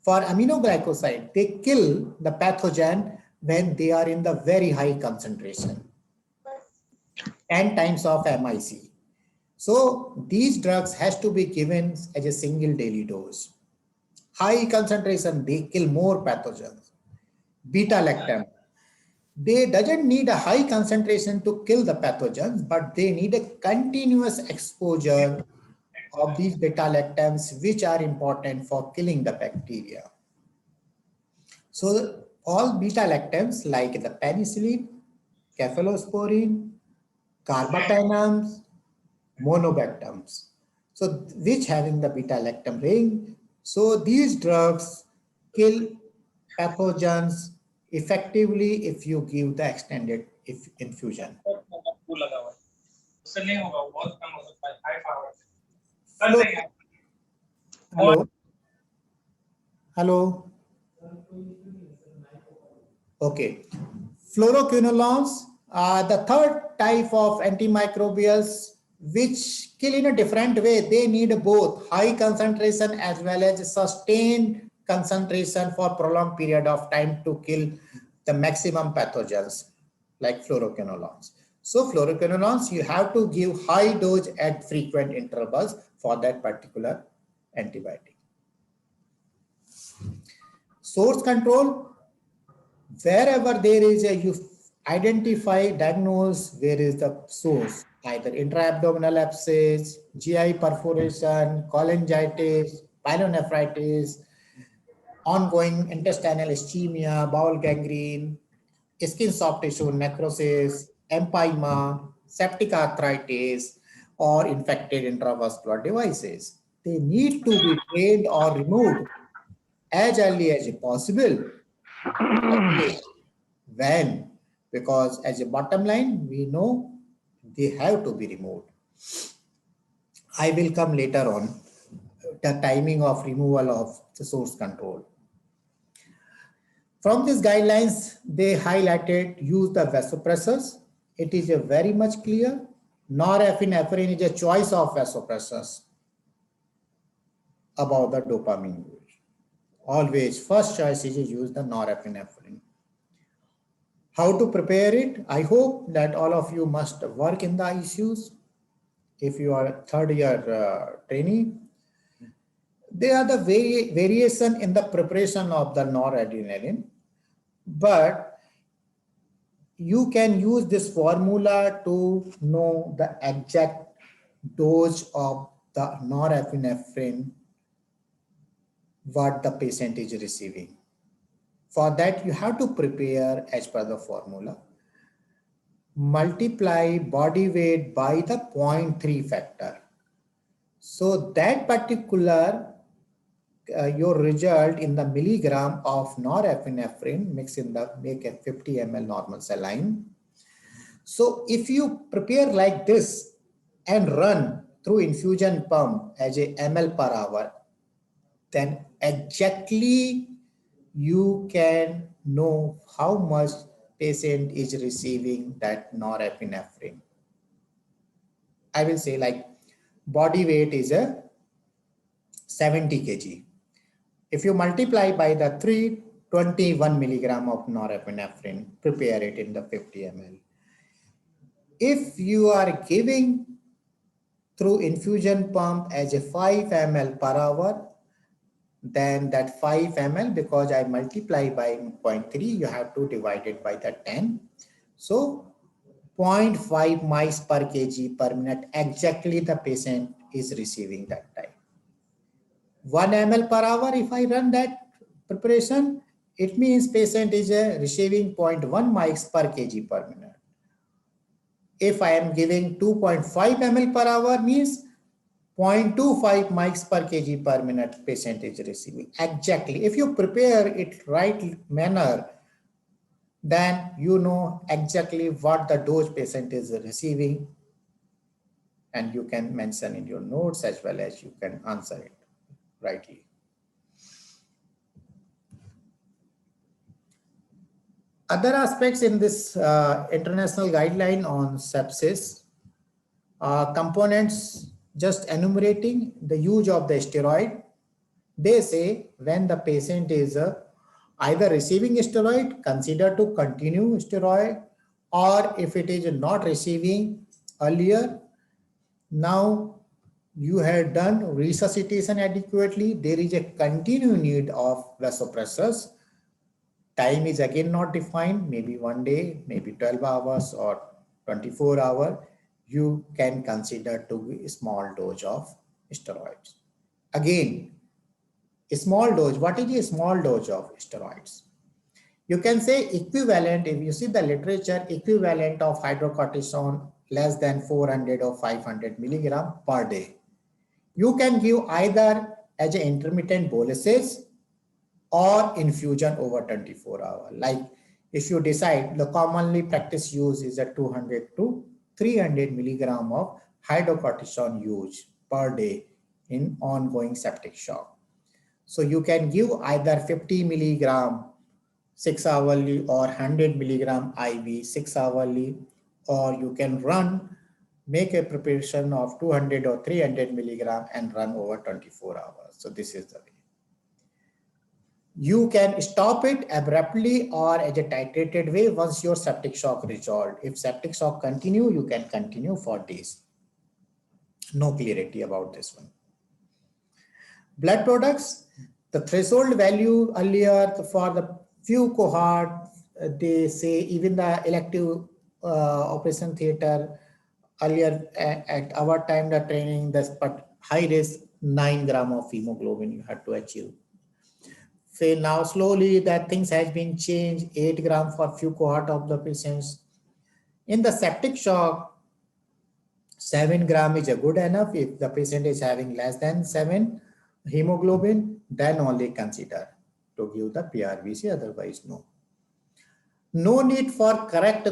For aminoglycoside, they kill the pathogen when they are in the very high concentration, 10 times of MIC. So these drugs has to be given as a single daily dose. High concentration, they kill more pathogens. Beta-lactam, they doesn't need a high concentration to kill the pathogens, but they need a continuous exposure of these beta-lactams, which are important for killing the bacteria. So all beta-lactams like the penicillin, cephalosporin, carbapenems, monobactams, so which having the beta-lactam ring. So these drugs kill pathogens effectively if you give the extended infusion. Hello. Hello. Okay. Fluoroquinolones are the third type of antimicrobials which kill in a different way. They need both high concentration as well as sustained concentration for prolonged period of time to kill the maximum pathogens like fluoroquinolones. So fluoroquinolones, you have to give high dose at frequent intervals for that particular antibiotic. Source control, wherever there is a, you identify, diagnose where is the source, either intra-abdominal abscess, GI perforation, cholangitis, pyelonephritis, ongoing intestinal ischemia, bowel gangrene, skin soft tissue necrosis, empyema, septic arthritis, or infected intravascular devices. They need to be drained or removed as early as possible. When? Because as a bottom line, we know they have to be removed. I will come later on the timing of removal of the source control. From these guidelines, they highlighted use the vasopressors. It is a very much clear. Norepinephrine is a choice of vasopressors above the dopamine use. Always first choice is to use the norepinephrine. How to prepare it? I hope that all of you must work in the ICUs. If you are a third year trainee, there are the variation in the preparation of the noradrenaline, but you can use this formula to know the exact dose of the norepinephrine what the patient is receiving. For that, you have to prepare as per the formula. Multiply body weight by the 0.3 factor. So that particular your result in the milligram of norepinephrine mix in the make a 50 ml normal saline. So if you prepare like this and run through infusion pump as a ml per hour, then exactly you can know how much patient is receiving that norepinephrine. I will say like body weight is a 70 kg. If you multiply by the 321 milligram of norepinephrine, prepare it in the 50 ml. If you are giving through infusion pump as a 5 ml per hour, then that 5 ml, because I multiply by 0.3, you have to divide it by the 10. So 0.5 mice per kg per minute, exactly the patient is receiving that time. 1 ml per hour, if I run that preparation, it means patient is receiving 0.1 mice per kg per minute. If I am giving 2.5 ml per hour, means 0.25 mics per kg per minute patient is receiving. Exactly. If you prepare it right manner, then you know exactly what the dose patient is receiving, and you can mention in your notes as well as you can answer it rightly. Other aspects in this international guideline on sepsis, components just enumerating the use of the steroid. They say when the patient is either receiving steroid, consider to continue steroid, or if it is not receiving earlier, Now you have done resuscitation adequately. There is a continued need of vasopressors. Time is again not defined, maybe 1 day, maybe 12 hours or 24 hours. You can consider to be a small dose of steroids. Again, a small dose, what is a small dose of steroids? You can say equivalent, if you see the literature, equivalent of hydrocortisone less than 400 or 500 milligram per day. You can give either as an intermittent boluses or infusion over 24 hours. Like if you decide, the commonly practiced use is a 200 to 300 milligram of hydrocortisone use per day in ongoing septic shock. So you can give either 50 milligram 6 hourly or 100 milligram IV 6 hourly, or you can make a preparation of 200 or 300 milligram and run over 24 hours. So this is the way. You can stop it abruptly or as a titrated way once your septic shock resolved. If septic shock continue, you can continue for days. No clarity about this one. Blood products, the threshold value earlier for the few cohort, they say even the elective operation theater earlier at our time, the training, but high risk 9 gram of hemoglobin you had to achieve. Say now slowly that things has been changed, 8 gram for few cohort of the patients. In the septic shock, 7 gram is a good enough. If the patient is having less than 7 hemoglobin, then only consider to give the PRVC, otherwise no. No need for correct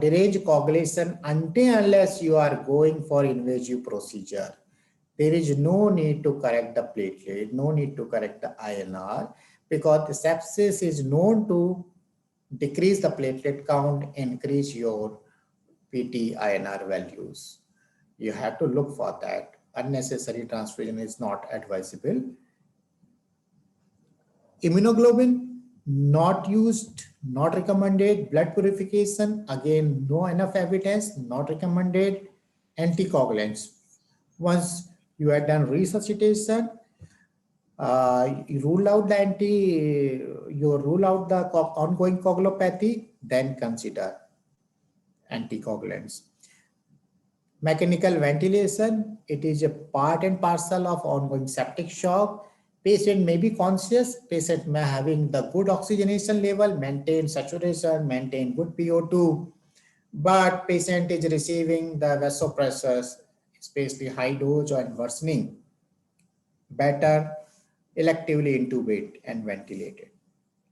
deranged coagulation until unless you are going for invasive procedure. There is no need to correct the platelet, no need to correct the INR, because the sepsis is known to decrease the platelet count, increase your PT INR values. You have to look for that. Unnecessary transfusion is not advisable. Immunoglobulin, not used, not recommended. Blood purification, again, no enough evidence, not recommended. Anticoagulants, once you have done resuscitation, you rule out the ongoing coagulopathy, then consider anticoagulants. Mechanical ventilation, it is a part and parcel of ongoing septic shock. Patient may be conscious, patient may having the good oxygenation level, maintain saturation, maintain good PO2, but patient is receiving the vasopressors, especially high dose and worsening. Better electively intubate and ventilate it.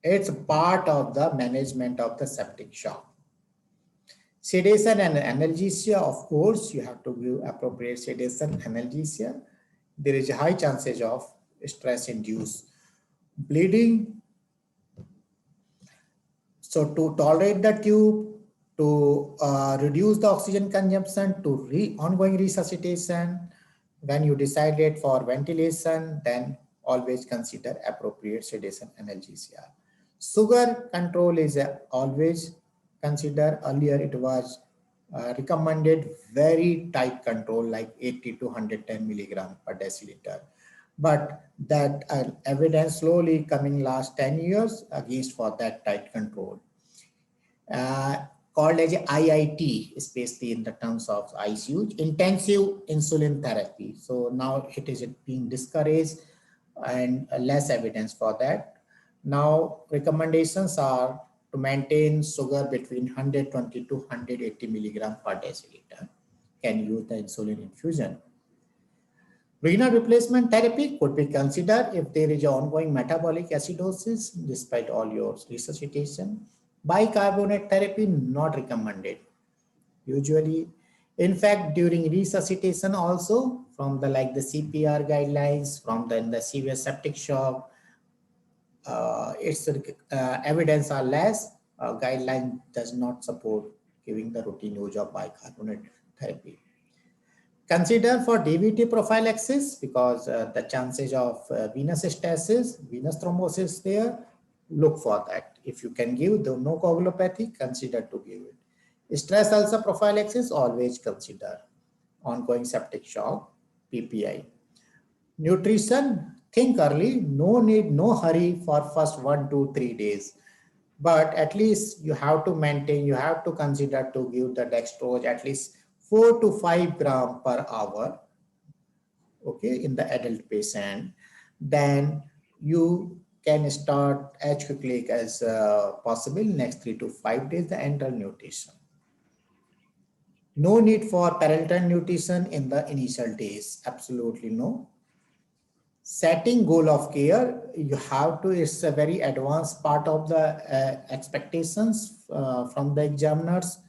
It's part of the management of the septic shock. Sedation and analgesia, of course, you have to give appropriate sedation, analgesia. There is a high chances of stress-induced bleeding. So to tolerate the tube, to reduce the oxygen consumption, to ongoing resuscitation, when you decided for ventilation, then always consider appropriate sedation, analgesia. Sugar control is always consider. Earlier it was recommended very tight control like 80 to 110 milligram per deciliter. But that evidence slowly coming last 10 years against for that tight control. Called as IIT, especially in the terms of ICU, intensive insulin therapy. So now it is being discouraged and less evidence for that. Now recommendations are to maintain sugar between 120 to 180 milligram per deciliter. Can use the insulin infusion. Renal replacement therapy could be considered if there is ongoing metabolic acidosis despite all your resuscitation. Bicarbonate therapy not recommended. Usually, in fact, during resuscitation also from the like the CPR guidelines, from the severe septic shock, its evidence are less. Guideline does not support giving the routine use of bicarbonate therapy. Consider for DVT prophylaxis because the chances of venous stasis, venous thrombosis there, look for that. If you can give the no coagulopathy, consider to give it. Stress ulcer prophylaxis, always consider. ongoing septic shock, PPI. Nutrition, think early, no need, no hurry for first 1 to 3 days. But at least you have to maintain, you have to consider to give the dextrose at least 4 to 5 gram per hour, okay, in the adult patient. Then you can start as quickly as possible next 3 to 5 days the enteral nutrition. No need for parenteral nutrition in the initial days, absolutely no. Setting goal of care, you have to, it's a very advanced part of the expectations from the examiners,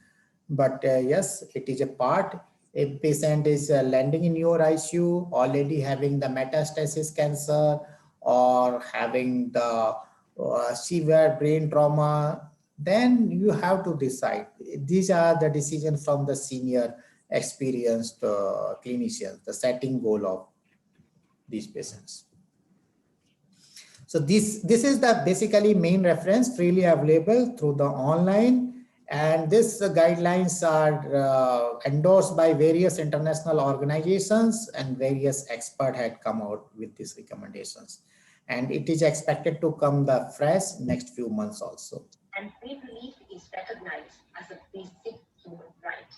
but yes, it is a part. If patient is landing in your ICU already having the metastasis cancer or having the severe brain trauma, then you have to decide. These are the decisions from the senior experienced clinicians, the setting goal of these patients. So this is the basically main reference freely available through the online, and these guidelines are endorsed by various international organizations, and various experts had come out with these recommendations, and it is expected to come the fresh next few months also. And pain relief is recognized as a basic human right.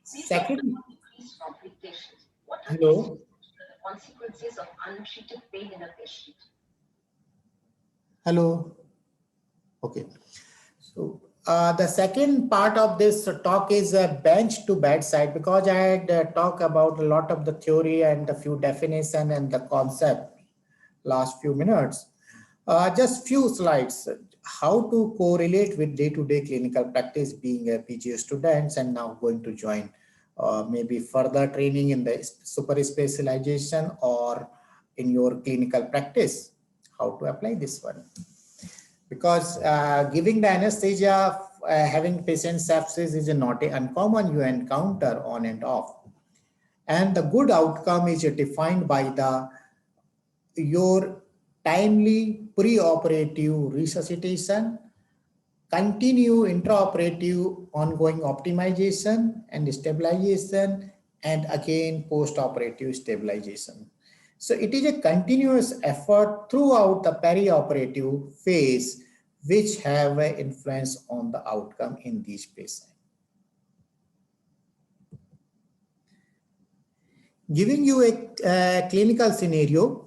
Second, Increased complications. What are hello. the consequences of untreated pain in a patient? Hello. Okay. So the second part of this talk is bench to bedside, because I had talked about a lot of the theory and a few definition and the concept last few minutes. Just few slides, how to correlate with day-to-day clinical practice, being a PG students and now going to join maybe further training in the super specialization or in your clinical practice, how to apply this one. Because giving the anesthesia, having patient sepsis is not uncommon, you encounter on and off. And the good outcome is defined by your timely pre-operative resuscitation, continue intraoperative ongoing optimization and stabilization, and again post-operative stabilization. So it is a continuous effort throughout the perioperative phase which have an influence on the outcome in these patients. Giving you a clinical scenario,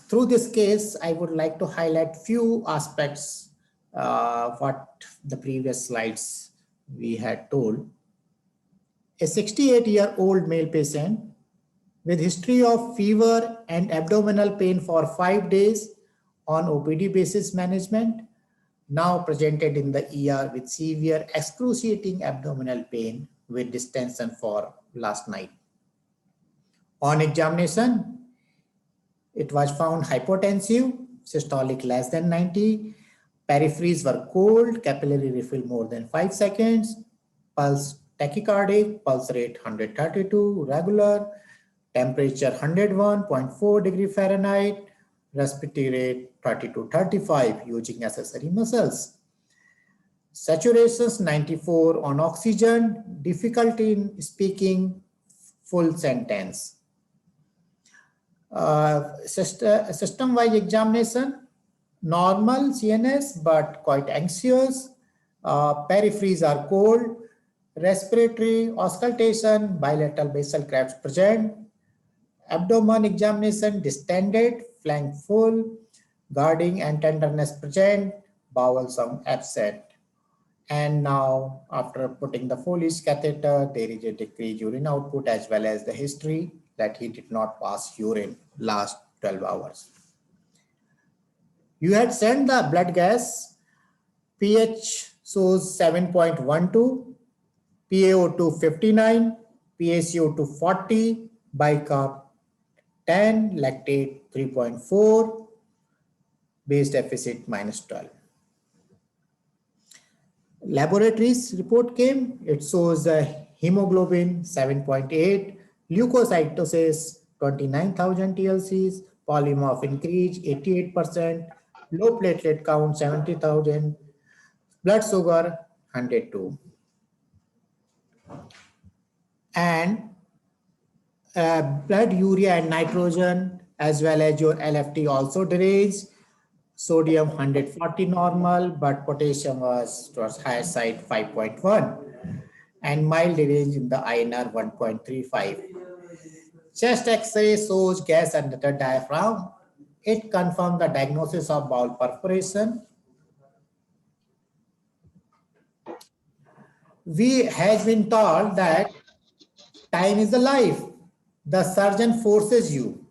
through this case, I would like to highlight few aspects what the previous slides we had told. A 68-year-old male patient with history of fever and abdominal pain for 5 days on OPD basis management, now presented in the ER with severe excruciating abdominal pain with distension for last night. On examination, it was found hypotensive, systolic less than 90, peripheries were cold, capillary refill more than 5 seconds, pulse tachycardic, pulse rate 132, regular, temperature 101.4 degree Fahrenheit, respiratory rate 30 to 35 using accessory muscles. Saturations 94 on oxygen, difficulty in speaking full sentence. System-wise examination, normal CNS but quite anxious, peripheries are cold, respiratory auscultation, bilateral basal clefts present, abdomen examination distended, flank full, guarding and tenderness present, bowel some absent. And now after putting the Foley's catheter, there is a decreased urine output as well as the history that he did not pass urine last 12 hours. You had sent the blood gas, pH shows 7.12, PaO2 59, PaCO2 40, bicarb 10, lactate 3.4, base deficit -12. Laboratories report came, it shows hemoglobin 7.8, leukocytosis 29,000 TLCs, polymorph increase 88%, low platelet count 70,000, blood sugar 102. and blood urea and nitrogen as well as your LFT also deranged. Sodium 140 normal, but potassium was towards higher side 5.1 and mild range in the INR 1.35. Chest X-ray shows gas under the diaphragm. It confirmed the diagnosis of bowel perforation. We have been told that time is the life. The surgeon forces you.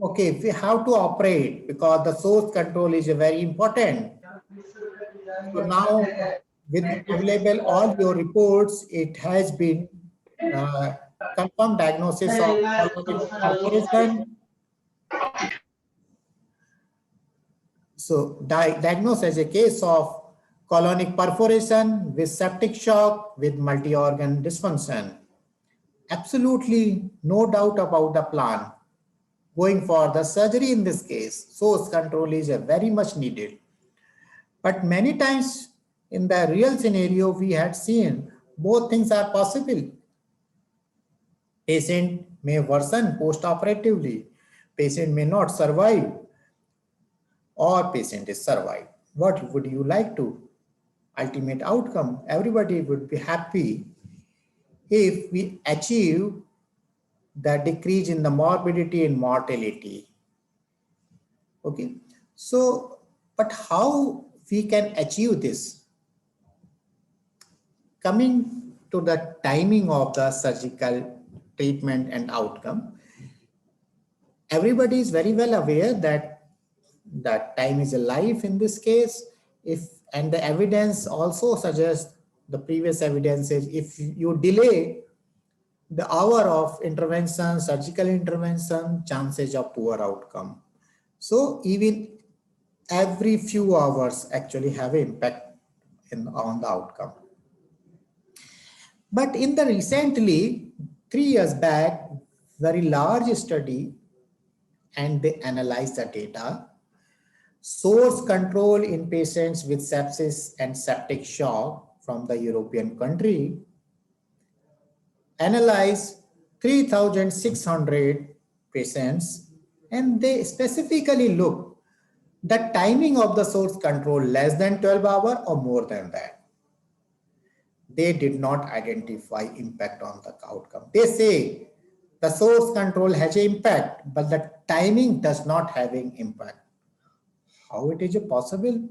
Okay, we have to operate because the source control is very important. So now with available all your reports, it has been uh, confirmed diagnosis of colonic perforation. So diagnosed as a case of colonic perforation with septic shock with multi-organ dysfunction. Absolutely no doubt about the plan. Going for the surgery in this case, source control is very much needed. But many times in the real scenario, we had seen both things are possible. Patient may worsen post-operatively. Patient may not survive or patient is survived. What would you like to? Ultimate outcome. Everybody would be happy if we achieve the decrease in the morbidity and mortality. Okay. So, but how we can achieve this? Coming to the timing of the surgical treatment and outcome, everybody is very well aware that time is a life in this case. And the evidence also suggests, the previous evidence is, if you delay the hour of intervention, surgical intervention, chances of poor outcome. So even every few hours actually have an impact on the outcome. But in the recently, 3 years back, very large study, and they analyzed the data. Source control in patients with sepsis and septic shock from the European country analyzed 3,600 patients, and they specifically look the timing of the source control less than 12 hours or more than that. They did not identify impact on the outcome. They say the source control has an impact, but the timing does not have an impact. How it is possible?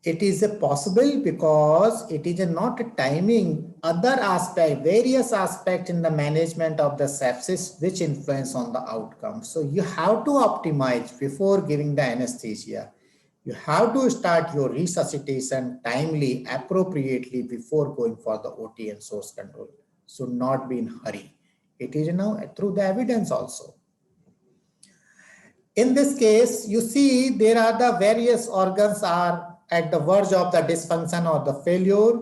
It is possible because it is not a timing, other aspect, various aspects in the management of the sepsis which influence on the outcome. So you have to optimize before giving the anesthesia. You have to start your resuscitation timely, appropriately before going for the OT and source control. Should not be in hurry. It is now through the evidence also. In this case, you see there are the various organs are at the verge of the dysfunction or the failure,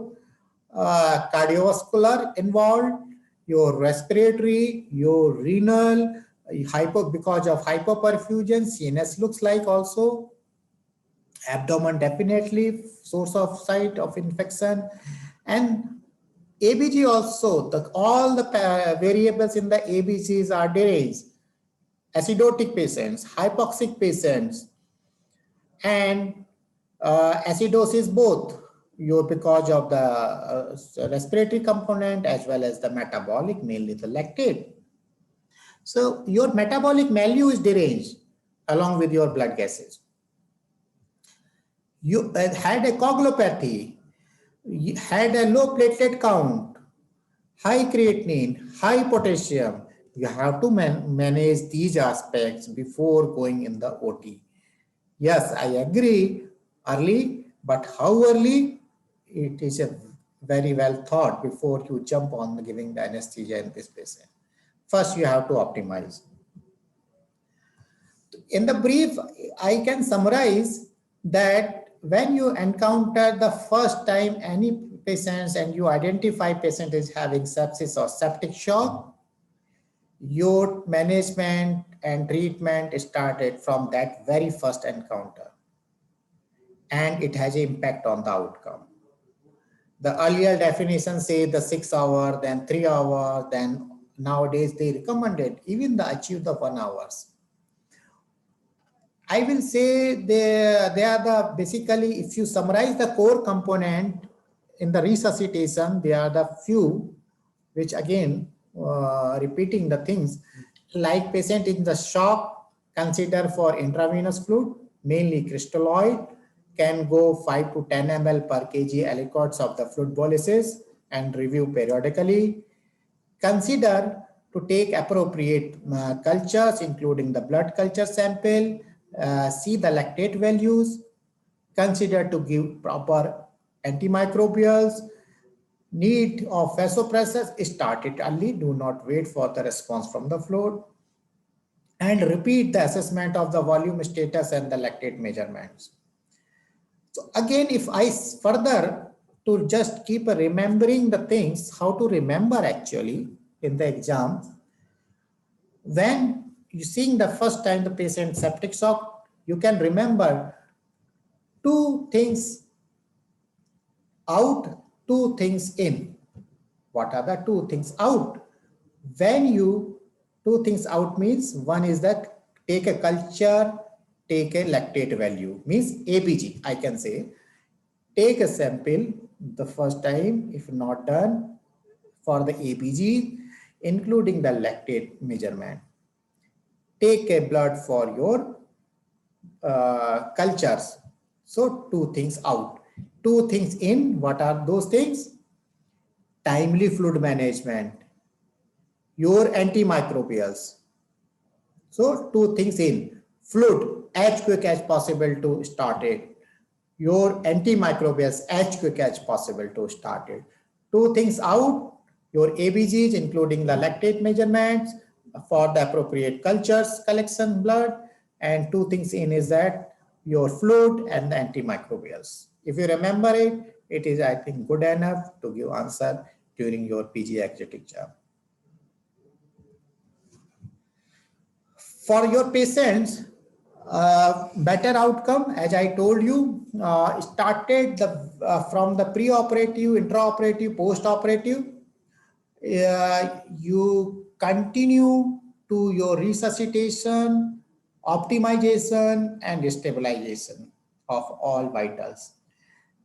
cardiovascular involved, your respiratory, your renal, because of hypoperfusion, CNS looks like also, abdomen definitely source of site of infection, and ABG also, all the variables in the ABGs are deranged. Acidotic patients, hypoxic patients, and acidosis both, because of the respiratory component as well as the metabolic, mainly the lactate. So your metabolic milieu is deranged along with your blood gases. You had a coagulopathy, you had a low platelet count, high creatinine, high potassium. You have to manage these aspects before going in the OT. Yes, I agree, early, but how early? It is a very well thought before you jump on giving the anesthesia in this patient. First, you have to optimize. In the brief, I can summarize that when you encounter the first time any patients and you identify patient is having sepsis or septic shock, your management and treatment started from that very first encounter, and it has an impact on the outcome. The earlier definition say the 6 hour, then 3 hours, then nowadays they recommended even the achieve the 1 hours. I will say they are the basically, if you summarize the core component in the resuscitation, they are the few which again repeating the things like patient in the shock, consider for intravenous fluid, mainly crystalloid, can go 5 to 10 ml per kg aliquots of the fluid boluses and review periodically. Consider to take appropriate cultures, including the blood culture sample, see the lactate values, consider to give proper antimicrobials, need of vasopressors, start it early, do not wait for the response from the fluid, and repeat the assessment of the volume status and the lactate measurements. So again, if I further to just keep remembering the things, how to remember actually in the exam, when you seeing the first time the patient septic shock, you can remember two things out, two things in. What are the two things out? When you two things out means one is that take a culture, take a lactate value, means ABG, I can say. Take a sample the first time, if not done, for the ABG, including the lactate measurement. Take a blood for your cultures. So two things out. Two things in, what are those things? Timely fluid management, your antimicrobials. So two things in, fluid as quick as possible to start it. Your antimicrobials as quick as possible to start it. Two things out, your ABGs including the lactate measurements for the appropriate cultures collection blood, and two things in is that your fluid and the antimicrobials. If you remember it, it is I think good enough to give answer during your PG exit exam. For your patients, better outcome, as I told you, started from the pre-operative, intraoperative, post-operative. You continue to your resuscitation, optimization, and stabilization of all vitals.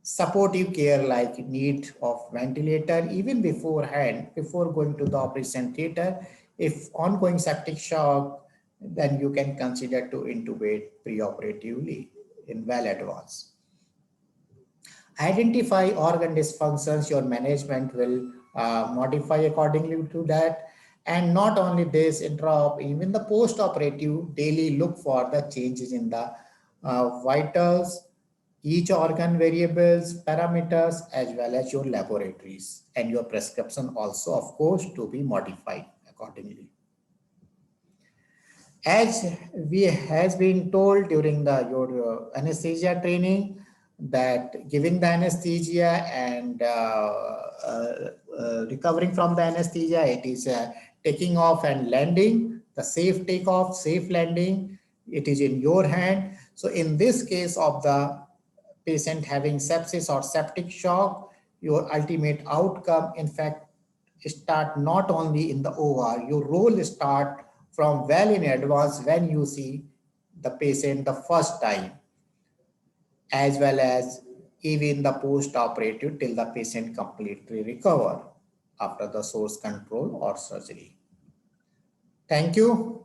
Supportive care like need of ventilator even beforehand, before going to the operation theater. If ongoing septic shock, then you can consider to intubate preoperatively in well advance. Identify organ dysfunctions, your management will modify accordingly to that. And not only this, intra-op, even the post-operative, daily look for the changes in the vitals, each organ variables, parameters, as well as your laboratories, and your prescription also, of course, to be modified accordingly. As we has been told during the your anesthesia training, that giving the anesthesia and recovering from the anesthesia, it is taking off and landing, the safe takeoff, safe landing, it is in your hand. So in this case of the patient having sepsis or septic shock, your ultimate outcome, in fact, start not only in the OR, your role start from well in advance when you see the patient the first time, as well as even the post-operative till the patient completely recover after the source control or surgery. Thank you.